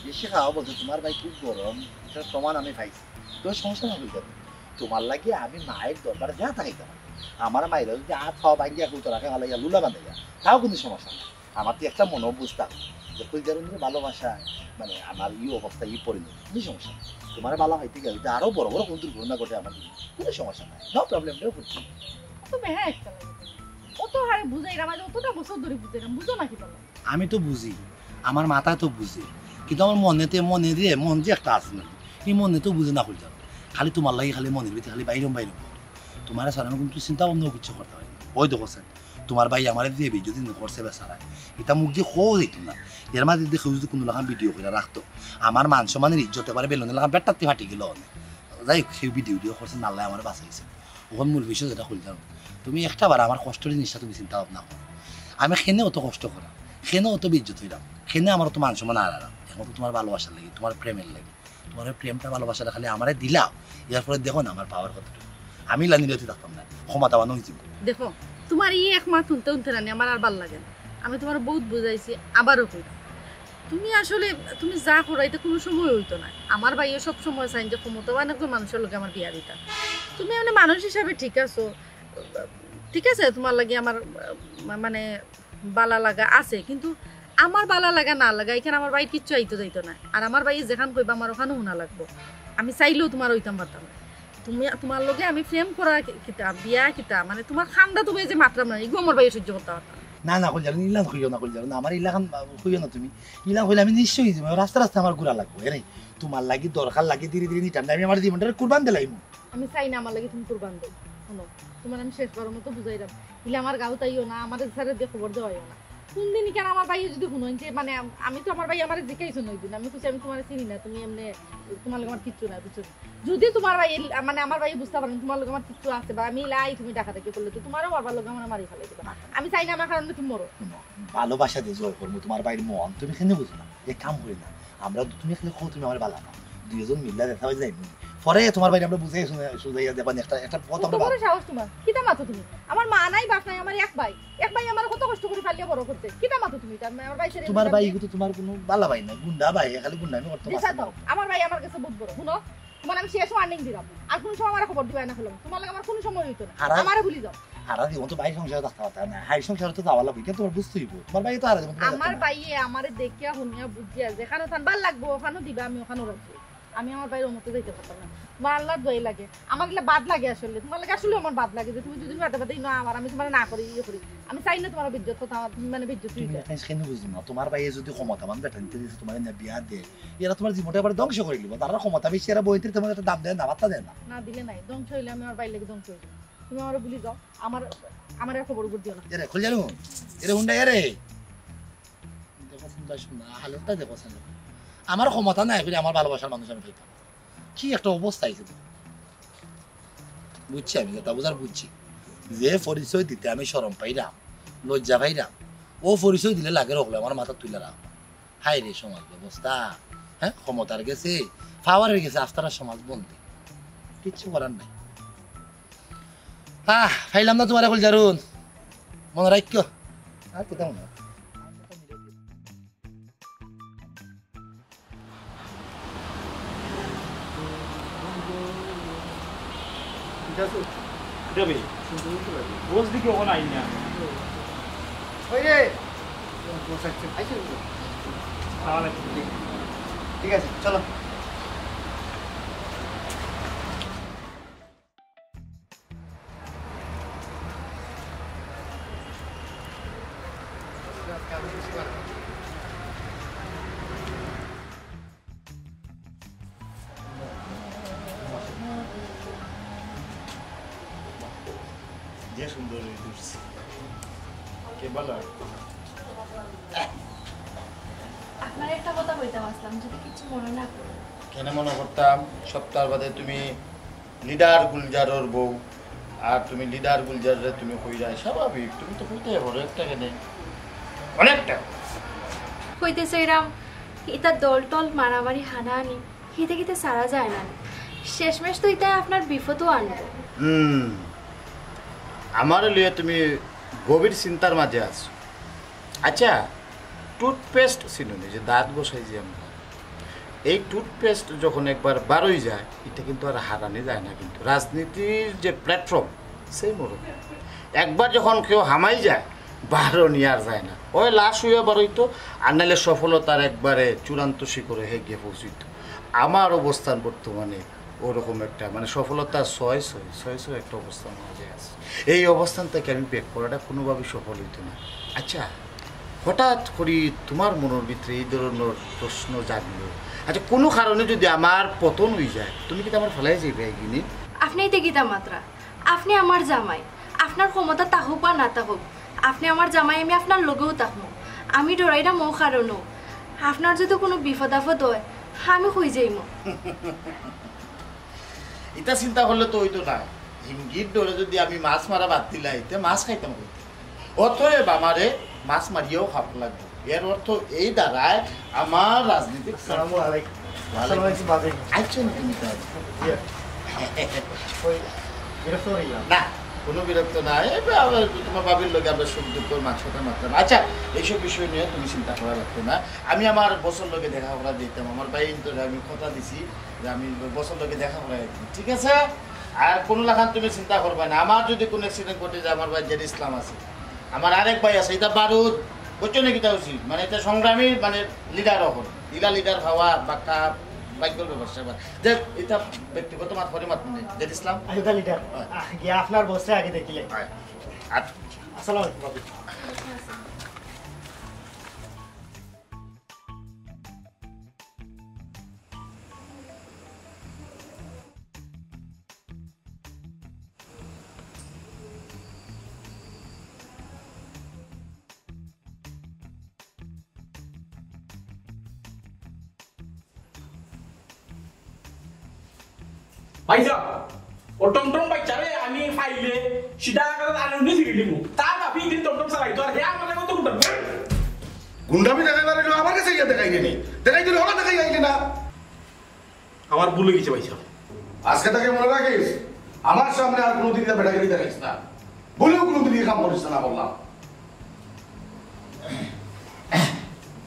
বেশি খাওয়া বলছো তোমার ভাই খুব গরম এটার প্রমাণ আমি পাইছি তোর সমস্যা না হয়ে যাবে তোমার লাগে আমি মায়ের দরবারে যা থাকাইতাম আমার মায়ের যদি হাত খাওয়া ভাঙ্গিয়া কেউ তোরাকে ভালাইয়া লুলা বাঁধাইয়া তাও কিন্তু সমস্যা না আমার তো একটা মনে বুঝতাম যে কইজারুনের ভালোবাসা মানে আমার অবস্থা পরিণত কোনো সমস্যা নেই তোমার ভালো হইতে গেলে আরো বড় বড় কোন দুর্ঘটনা ঘটে আমার কোনো সমস্যা নাই নো প্রবলেম নেই করছি তুমি হ্যাঁ একটা কত কত হারে বুঝাইলাম আজ অতটা বছর ধরে বুঝাইলাম বুঝো নাকি বলো আমি তো বুঝি আমার মাথায় তো বুঝি কিন্তু আমার মনে দিয়ে মন যে একটা আছে না এই মনে তো বুঝে না হয়ে যাবে খালি তোমার লাগে খালি মনের ভিতরে খালি বাইরম তোমার সারানো কিন্তু চিন্তা ভাবনাও কিছু করতে হয় ওই দেখো স্যার তোমার ভাই আমার দিয়ে যদি করছে বেচারা এটা মুখ দিয়ে খো যেত না এর মাঝে দেখে যদি কোনো লাগান ভিডিও করে রাখতো আমার মান সম্মানের ইজ্জতে পারে বেলুনে লাগান বেটাতে ফাটি গেল যাই হোক সেই ভিডিও করছে নাল্লাই আমার বাঁচাইছে ওখান মূল বিষয় যেটা খুলতে হবে তুমি একটা বার আমার কষ্টের জিনিসটা তুমি চিন্তা ভাবনা করো আমি সেনে অত কষ্ট করা সেনে অত বিজ্জত হইলাম সেনে আমার তো মান সম্মান হারালাম এখন তো তোমার ভালোবাসার লাগে তোমার প্রেমের লাগে তোমার প্রেমটা ভালোবাসাটা খালি আমারে দিলাম এর ফলে দেখো না আমার পাওয়ার কতটুকু আমি লানিরতি থাকতাম না ক্ষমতা বানো হয়েছিল দেখো তোমার এই এক মাস তুলতে উনতে রানি আমার আর ভাল লাগে না আমি তোমার বহুত বুঝাইছি আবারও কই তুমি আসলে তুমি যা করো এটা কোনো সময় হইতো না আমার ভাইও সব সময় চাই যে ক্ষমতাবান একজন মানুষের লোকে আমার বিয়া দিতা তুমি মানে মানুষ হিসাবে ঠিক আছো ঠিক আছে তোমার লাগে আমার মানে বালা লাগা আছে কিন্তু আমার বালা লাগা না লাগা এখানে আমার ভাই কিচ্ছু আইতো যাইতো না আর আমার ভাই যেখান কইবা আমার ওখানে শোনা লাগবো আমি চাইলেও তোমার হইতাম পারতাম না তুমি তোমার লগে আমি প্রেম করা কিতা বিয়া কিতা মানে তোমার খান্দা তুমি যে মাত্রা না এগুলো আমার ভাই সহ্য করতে পারতাম না না কইল ইলান কইও না কইল না আমার ইলাকান কইও না তুমি ইলান কইলে আমি নিশ্চয়ই যাবো রাস্তা রাস্তা আমার ঘোরা লাগবো এরে তোমার লাগি দরকার লাগি ধীরে ধীরে নিতাম আমি আমার জীবনটা কুরবান দিলাম আমি চাই না আমার লাগে তুমি কুরবান দাও শোনো তোমার আমি শেষবারের মতো বুঝাইলাম ইলে আমার গাঁও তাইও না আমাদের স্যারে দিয়ে খবর দেওয়াইও না কোন দিনই কেন আমার ভাই যদি শুনুন যে মানে আমি তো আমার ভাই আমার জিজ্ঞাসা নই দিন আমি কিছু আমি তোমার চিনি না তুমি এমনি তোমার লগে আমার কিচ্ছু না বুঝছো যদি তোমার ভাই মানে আমার ভাই বুঝতে পারেন তোমার লগে আমার কিচ্ছু আছে বা আমি লাই তুমি ডাকা থেকে করলে তো তোমারও আমার লগে আমার মারি ফেলে দিবা আমি চাই না আমার কারণে তুমি মরো ভালোবাসা দিয়ে জয় করবো তোমার ভাইয়ের মন তুমি কেন বুঝো না যে কাম করি না আমরা তুমি এখানে খো তুমি আমার ভালো না দুইজন মিল্লা দেখা হয়ে যাই পরে তোমার ভাই আমরা বুঝাই শুনাইয়া দেবান একটা কথা বড় সাহস তোমার কিটা মাতো তুমি আমার মা নাই বাপ নাই আমার এক ভাই আমার কত কষ্ট করে ফালিয়া বড় করতে কিটা মাতো তুমি আমার ভাই ছেড়ে তোমার ভাই কিন্তু তোমার কোনো ভালো ভাই না গুন্ডা ভাই খালি গুন্ডা আমি করতে দিশা দাও আমার ভাই আমার কাছে বহুত বড় শুনো তোমার আমি শেষ ওয়ার্নিং দিলাম আর কোন সময় আমার খবর দিবা না ফেলাম তোমার লাগে আমার কোনো সময় হইতো না আমারে ভুলি যাও হারা দিও তো ভাই সংসার থাকতে পারতা না হাই সংসার তো যাওয়া লাগবে কিন্তু তোমার বুঝতে হইব তোমার ভাই তো হারা দিও আমার ভাইয়ে আমারে দেখিয়া শুনিয়া বুঝিয়া যেখানে থান ভাল লাগবো ওখানে দিবা আমি ওখানে রাখবো আমি আমার বাইরে মতো যাইতে পারতাম না তোমার আল্লাহর দোয়াই লাগে আমার এগুলো বাদ লাগে আসলে তোমার লাগে আসলে আমার বাদ লাগে যে তুমি যদি বাদে বাদেই না আমার আমি তোমার না করি ইয়ে করি আমি চাই না তোমার বিজ্জত কথা তুমি মানে বিজ্জত কেন বুঝলি না তোমার ভাই যদি ক্ষমতাবান বেটা নিতে দিয়েছে তোমার না বিয়া দে এরা তোমার জীবনটা এবার ধ্বংস করে দিব তারা ক্ষমতা বেশি এরা বইতে তোমার একটা দাম দেয় না বার্তা দেয় না না দিলে নাই ধ্বংস হইলে আমি আমার বাইরে লেগে ধ্বংস হইব তুমি আমার ভুলি যাও আমার আর খবর উপর দিও না এরে খুল জানো এরে হুন্ডা এরে দেখো সুন্দর সুন্দর হালতটা দেখো সামনে আমার ক্ষমতা নাই ফিরে আমার ভালোবাসার মানুষ আমি পেতাম কি একটা অবস্থা হয়েছে বুঝছি আমি তা বুঝার বুঝছি যে পরিচয় দিতে আমি শরম পাইলাম লজ্জা পাইলাম ও পরিচয় দিলে লাগে রাখলো আমার মাথা তুলে রাখ হাই রে সমাজ ব্যবস্থা হ্যাঁ ক্ষমতার গেছে পাওয়ারের গেছে আস্তার সমাজ বন্ধে কিচ্ছু করার নাই ফাইলাম না তোমার এখন জারুন মনে রাখ আর কোথাও না বস দিকে ওখানে আই না ঠিক আছে চলো যে সুন্দর কে বলো আপনার একটা কথা বলতে আসলাম যদি কিছু মনে না করো কেন মনে করতাম সপ্তাহ বাদে তুমি লিডার গুলজারর বউ আর তুমি লিডার গুলজারে তুমি কইরা স্বাভাবিক তুমি তো কইতে বড় একটা কেনে অনেকটা কইতেছে এরাম এটা দল টল মারামারি হানাহানি হিতে কিতে সারা যায় না শেষমেশ তো এটা আপনার বিপদও আনবো আমার লিয়ে তুমি গভীর চিন্তার মাঝে আছো আচ্ছা টুথপেস্ট চিনুনি যে দাঁত বসাই যে আমরা এই টুথপেস্ট যখন একবার বারোই যায় এটা কিন্তু আর হারানি যায় না কিন্তু রাজনীতির যে প্ল্যাটফর্ম সেই মরণ একবার যখন কেউ হামাই যায় বারো নিয়ে আর যায় না ওই লাশ হইয়া বারোইতো আর নাহলে সফলতার একবারে চূড়ান্ত শিখরে হে গিয়ে পৌঁছিত আমার অবস্থান বর্তমানে ওরকম একটা মানে সফলতা ছয় একটা অবস্থান মাঝে আছে। এই অবস্থান থেকে আমি ব্যাক করাটা কোনোভাবেই সফল হইতো না। আচ্ছা, হঠাৎ করে তোমার মনের ভিতরে এই ধরনের প্রশ্ন জাগলো, আচ্ছা কোনো কারণে যদি আমার পতন হয়ে যায় তুমি কি আমার ফেলাই যাইবে এগিনি? আপনি গীতা মাত্রা, আপনি আমার জামাই, আপনার ক্ষমতা তাহুক বা না তাহুক, আপনি আমার জামাই, আমি আপনার লগেও থাকবো। আমি ডরাই না মো কারণও, আপনার যদি কোনো বিপদ আপদ হয় আমি হয়ে যাইম। এটা চিন্তা করলে তো হইতো না। হিমগির ধরে যদি আমি মাছ মারা বাদ দিলাই তে মাছ খাইতাম কইতে, অতএব আমারে মাছ মারিয়েও খাওয়া লাগবে। এর অর্থ এই দ্বারায় আমার রাজনীতিক আচ্ছা তুমি না কোনো বিরক্ত নাই, তোমার বাবির লোক আমরা সুখ দুঃখ মাছটা মারতাম। আচ্ছা, এইসব বিষয় নিয়ে তুমি চিন্তা করা লাগতো না। আমি আমার বছর লোকে দেখা করা দিতাম, আমার ভাই আমি কথা দিছি যে আমি বছর লোকে দেখা করা দিতাম, ঠিক আছে? আর কোনো লাখান তুমি চিন্তা করবে না। আমার যদি কোনো অ্যাক্সিডেন্ট ঘটে যায়, আমার ভাই জেড ইসলাম আছে, আমার আরেক ভাই আছে, এটা বারুদ বুঝছো নাকি? তা উচিত মানে এটা সংগ্রামী মানে লিডার হল, লিডার হওয়া বাক্কা বাইকল ব্যবস্থা যে এটা ব্যক্তিগত মাত করে মাত নেই। জেড ইসলাম লিডার গিয়া আপনার বসে আগে দেখিলে। আসসালামু আলাইকুম। ভাইসা ও টমটম বাচ্চারে আমি ফাইলে সিধা করে আনন্দ ফিরে দিব, তার বাপি দিন টমটম চালাইতো আর হে আমাদের কত গুন্ডা গুন্ডামি দেখাই পারিল আমার কাছে ইয়া দেখাই নি, দেখাই দিল ওরা দেখাই আইলি না। আমার ভুলে গেছে ভাইসা। আজকে তাকে মনে রাখিস, আমার সামনে আর কোনোদিন বেটাগিরি দেখাইস না, বলেও কোনোদিন কাম করিস না বললাম।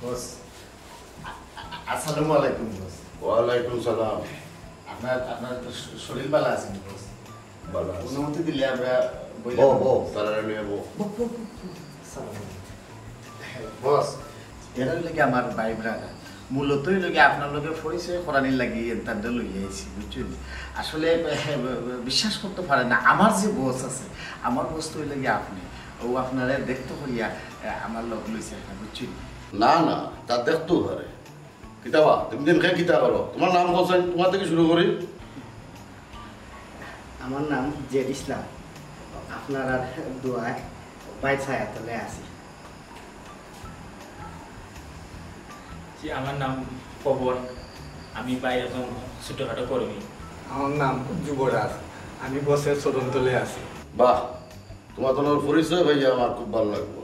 বস আসসালামু আলাইকুম। বস ওয়ালাইকুম সালাম। আপনার তো শরীর ভালো আছে বস? ভালো আছে। অনুমতি দিলে আমরা তারা নিয়ে বস এরা লাগে আমার ভাই ব্রাদার, মূলতই লাগে আপনার লগে পরিচয় করানির লাগি এন্টারটা লই আইছি বুঝছেন। আসলে বিশ্বাস করতে পারে না, আমার যে বস আছে, আমার বস তো লাগে আপনি, ও আপনারা দেখতে হইয়া আমার লোক লইছে বুঝছেন। না না তা দেখতেও পারে। কিতাবা তুমি দিন খেয়ে কিতা করো, তোমার নাম বলছেন, তোমার থেকে শুরু করি। আমার নাম জেড ইসলাম, আপনার আর দোয়ায় বাইক ছায়াতলে আছি। আমার নাম পবন, আমি বাইরে এখন ছোটখাটো কর্মী। আমার নাম যুবরাজ, আমি বসের চরণতলে আছি। বাহ, তোমার তোমার পরিচয় ভাইয়া আমার খুব ভালো লাগলো।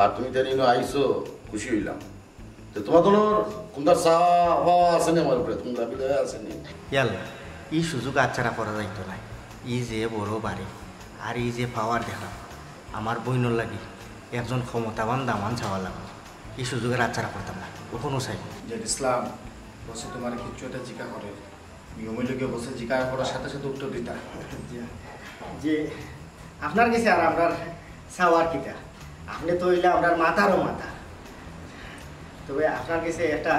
আর তুমি জানি আইসো, খুশি হইলাম। তো তোমার তোমার কোনটা চা হওয়া আসেনি আমার উপরে, তুমি দাবি দেওয়া আসেনি। ইয়াল্লা এই সুযোগ আচ্ছাড়া করা যাইতো না। ই যে বড় বাড়ি আর এই যে পাওয়ার দেখা, আমার বইনর লাগি একজন ক্ষমতাবান দামান চাওয়া লাগবে, এই সুযোগের আচ্ছাড়া করতাম না কখনো চাই। জেড ইসলাম বসে তোমার কিছু একটা জিজ্ঞা করে, নিয়মের লোকে বসে জিজ্ঞা করার সাথে সাথে উত্তর দিতা যে আপনার কাছে আর আপনার চাওয়ার কিতা, আপনি তো হইলে আপনার মাথারও মাথা, তবে আপনার কাছে একটা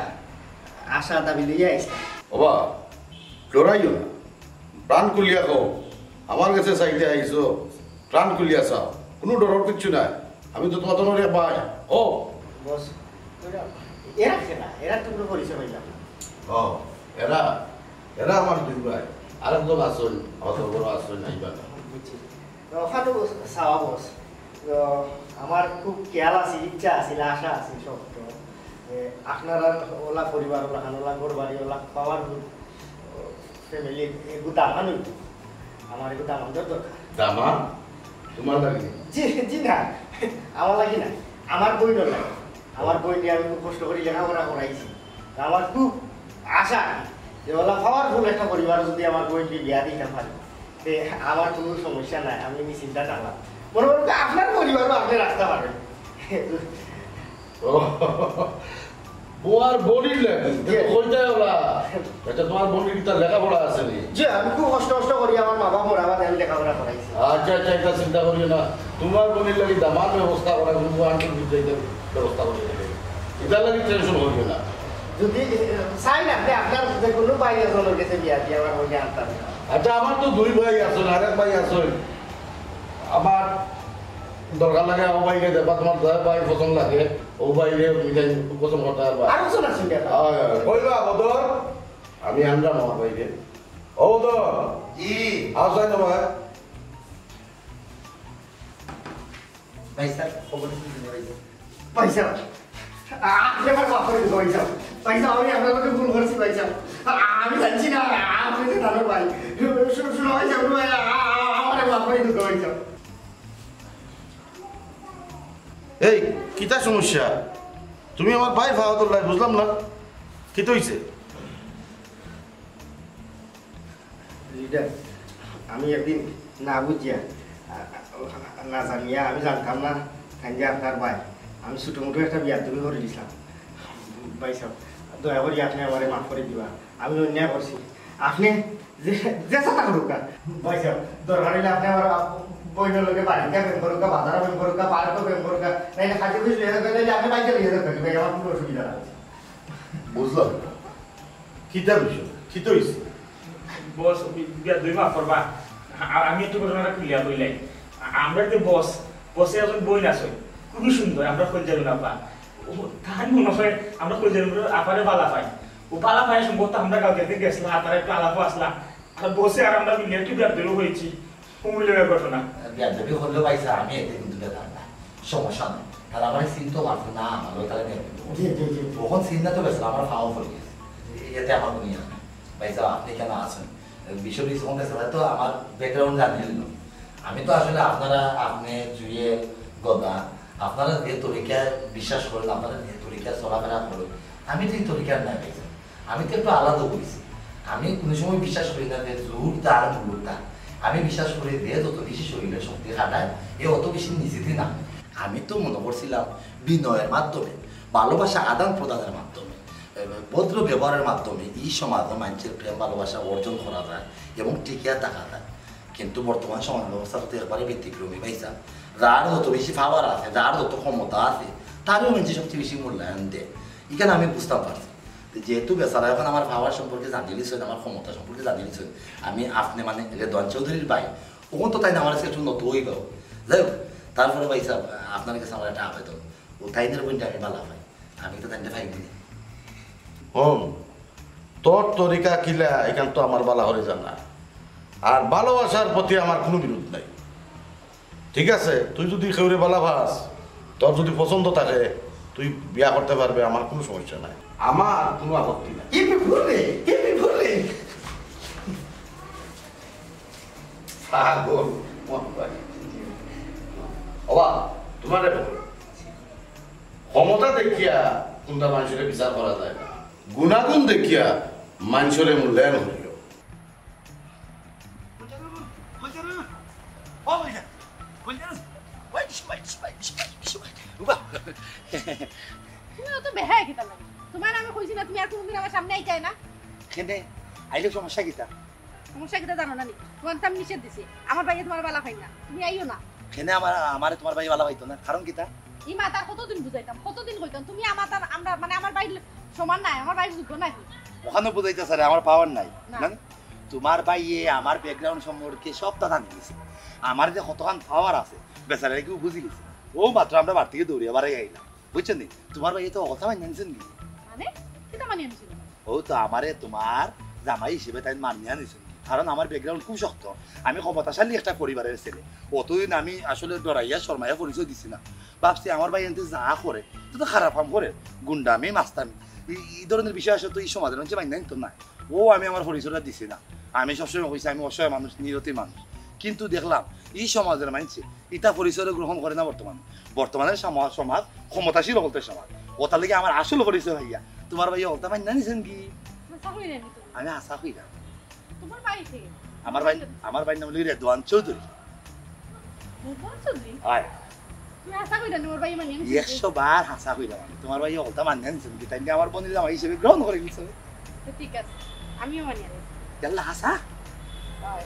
আশা দাবি লইয়া আসতাম। বাবা ডরাইও না, প্রাণ খুলিয়া খাও। আমার কাছে চাইতে আইসো, প্রাণ খুলিয়া চাও, কোনো ডরার কিচ্ছু নাই। আমি তো তোমার তোমার ভাই। ও বস এরা খেলা, এরা তো কোনো পরিচয় পাইলাম না। ও এরা এরা আমার দুই ভাই, আর একজন আসল, অত বড় আসল নাই বা বুঝছি তো ওখানে চাওয়া বস। তো আমার খুব খেয়াল আছে, ইচ্ছা আছিল, আশা আছে সব, আপনারা ওলা পরিবার ওলা ওলা ঘর বাড়ি ওলা পাওয়ার ফ্যামিলি এগু দামান হইব, আমার এগু দামানদের দরকার। দামান তোমার লাগে? জি জি না, আমার লাগি না, আমার বইনর লাগে। আমার বই নিয়ে আমি খুব কষ্ট করে লেখাপড়া করাইছি, আমার খুব আশা যে ওলা পাওয়ারফুল একটা পরিবার যদি আমার বই নিয়ে বিয়া দিতে পারে, আমার কোনো সমস্যা নাই, আমি চিন্তা করলাম মনে করুন আপনার পরিবারও আপনি রাখতে পারবেন। তোমার বনির লাগে কইতাই ওলা, এটা তোমার বনির তার লেখাপড়া আছে নি? জি আমি খুব কষ্ট করি আমার মা বাবা মোরা আমি লেখাপড়া করাইছি। আচ্ছা আচ্ছা, এটা চিন্তা করিও না, তোমার বনির লাগে দামান ব্যবস্থা করা, কিন্তু আন্টির বিদ্যাইতে ব্যবস্থা করে দেবে, এটার লাগে টেনশন করিও না। যদি চাই না আপনার যে কোনো ভাই এজনের কাছে বিয়া দিয়ে আমার বলে আনতাম। আচ্ছা আমার তো দুই ভাই আছেন, আরেক ভাই আছেন, আমার দরকার লাগে ও ভাইকে দেবা, তোমার দয়া ভাই পছন্দ লাগে ও ভাইরে মিলাই পছন্দ করতে পারবা। আর কিছু না শুনতে কইবা বদর আমি আনলাম আমার ভাইকে। ও বদর জি আসেন না ভাই। ভাই স্যার খবর দিন ভাই। পয়সা আপনি আমার বাপ করে পয়সা পয়সা আমি আপনাকে ভুল করছি পয়সা আমি জানছি না আপনি তো জানো ভাই শুনো পয়সা ভাই আমার বাপ করে পয়সা। এই কিতা সমস্যা? তুমি আমার ভাই ফাহাদুল্লাহ, বুঝলাম না কি তো হইছে? লিডার আমি একদিন না বুঝিয়া না জানিয়া আমি জানতাম না যে আপনার ভাই, আমি ছোটো মোটো একটা বিয়া তুমি করে দিছিলাম ভাই সাহেব, দয়া করি আপনি আমার মাফ করে দিবা, আমি অন্যায় করছি। আপনি যে চেষ্টা করুক ভাই সাহেব, দরকার হলে আপনি আমার বইনের লোকে বাড়িতে প্রেম করুক, বাজারে প্রেম করুক, পার্কে প্রেম করুক, নাইলে খাদ্য খুশি হয়ে থাকলে আপনি বাইকে লিয়ে থাকবেন ভাই, আমার কোনো অসুবিধা না। বুঝলাম কিতা বিষয় কি তো হইছে? বস বিয়া দুই মাফ করবা, আর আমি একটু ঘটনাটা ক্লিয়ার করিলাই। আমরা যে বসে একজন বই আছে খুবই সুন্দর, আমরা কই যাবো না পা তাই মনে হয় আমরা কই যাবো আপারে বালা পাই, ও বালা পাই সম্ভবত আমরা কাউ দেখতে গেছিলাম, আপনার একটু আলাপও আসলাম, আর বসে আর আমরা মিলে একটু বিয়ার দূর হয়েছি, অমূল্যের ঘটনা। বিয়াদবি হলেও পাইছে আমি এতে কিন্তু বেকার না, সমস্যা নেই। তাহলে আমার চিন্তা পারতো না, আমারও তাহলে কখন চিন্তা তো বেশ আমার খাওয়া ফলে গেছে, এতে আমার কোনো ইয়ে নেই। ভাইসা আপনি কেন আছেন বিষয় কিছু গেছে, হয়তো আমার ব্যাকগ্রাউন্ড জানিয়ে দিল। আমি তো আসলে আপনারা আপনি জুয়ে গদা আপনারা যে তরিকায় বিশ্বাস করেন, আপনারা যে তরিকায় চলাফেরা করেন, আমি তো এই তরিকার নাই পাইছি। আমি তো একটু আলাদা করেছি। আমি কোনো সময় বিশ্বাস করি না যে জোর তার মুলুকটা, আমি বিশ্বাস করি যে যত বেশি শরীরে শক্তি খাটায় এ অত বেশি নিচেতে না। আমি তো মনে করছিলাম বিনয়ের মাধ্যমে, ভালোবাসা আদান প্রদানের মাধ্যমে, ভদ্র ব্যবহারের মাধ্যমে এই সমাজে মানুষের প্রেম ভালোবাসা অর্জন করা যায় এবং টিকিয়ে থাকা যায়। কিন্তু বর্তমান সমাজ ব্যবস্থা তো একবারে ব্যতিক্রমী পাইছা। যার যত বেশি পাওয়ার আছে, যার যত ক্ষমতা আছে, তারও মানুষের সবচেয়ে বেশি মূল্যায়ন দেয়। এখানে আমি বুঝতে পারছি যেহেতু বেচারা এখন আমার পাওয়ার সম্পর্কে জানিয়ে দিচ্ছেন, আমার ক্ষমতা সম্পর্কে জানিয়ে দিচ্ছেন, আমি আপনি মানে রেদওয়ান চৌধুরীর ভাই, ওখান তো তাই না আমার কাছে একটু নত হয়ে গেল। যাই হোক, তারপরে ভাই সাহেব আপনার কাছে আমার একটা আবেদন, ও তাইনের বইটা আমি ভালো পাই, আমি তো তাইনটা পাই দিই। তোর তরিকা কিলা এখান তো আমার বালা হরে জানা, আর ভালোবাসার প্রতি আমার কোনো বিরোধ নাই। ঠিক আছে, তুই যদি কেউরে বালা ভাস, তোর যদি পছন্দ থাকে তুই বিয়া করতে পারবে, আমার কোনো সমস্যা নাই, আমার কোনো আপত্তি নাই। পাগল বাবা, তোমার ক্ষমতা দেখিয়া কোনটা মানুষের বিচার করা যায় না, গুণাগুণ দেখিয়া মানুষের মূল্যায়ন হইল। তুমি তো বেহায় খেতে লাগে, তোমার আমি কইছি না তুমি আর কোনদিন আমার সামনে আইতাই না। কেনে আইলে সমস্যা কিতা? সমস্যা কিটা জানো না নি, তোমার তো আমি নিষেধ দিছি, আমার বাইরে তোমার বালা পাই না, তুমি আইও না। কেনে আমার তোমার ভাই ভালো হইতো না, কারণ কিতা? এই মা তার কতদিন বুঝাইতাম, কতদিন কইতাম, তুমি আমার তার আমরা মানে আমার বাইর সমান নাই, আমার বাইর যোগ্য নাই। ওখানে বুঝাইতেছে আমার পাওয়ার নাই, মানে তোমার ভাইয়ে আমার ব্যাকগ্রাউন্ড সম্পর্কে সব তা জানি গেছে, আমার যে কতখান পাওয়ার আছে বেচারা কেউ বুঝি গেছে। ও মাত্র আমরা বাড়ি থেকে দৌড়িয়ে বাড়াই আইলাম, বুঝছেন নি? তোমার ভাই তো কথা মানি আনছেন কি? মানে কিটা মানি আনছিল? ও তো আমারে তোমার জামাই হিসেবে তাই মানিয়ে আনিছেন, কারণ আমার ব্যাকগ্রাউন্ড খুব শক্ত, আমি ক্ষমতাশালী একটা পরিবারের ছেলে। অতদিন আমি আসলে ডরাইয়া শর্মাইয়া পরিচয় দিছি না, ভাবছি আমার ভাই এনতে যা করে তো খারাপ কাম করে, গুন্ডামি মাস্তামি এই ধরনের বিষয় আসলে তো এই সমাজের হচ্ছে মাইনা তো নাই। ও আমি আমার পরিচয়টা দিছি না, আমি সবসময় কইছি আমি অসহায় মানুষ, নিরতি মানুষ, কিন্তু দেখলাম এই সমাজের মানুষ ইটা পরিচয় গ্রহণ করে না। বর্তমানের সমাজ ক্ষমতাশীল হলতে সমাজ, ও তার লেগে আমার আসল পরিচয় ভাইয়া তোমার ভাইয়া হলতা মাইনা নিছেন কি? আমি আশা করি না। তোমার ভাই থেকে আমার ভাই নাম হলো রেদওয়ান চৌধুরী। হয় তুমি আশা করি না তোমার ভাই মানি 100 বার হাসা কইলাম আমি, তোমার ভাই হলতা মাইনা নিছেন কি? তাই আমার বোনের জামাই হিসেবে গ্রহণ করে নিছে। ঠিক আছে, আমিও মানি আনি। কেলা হাসা? হয়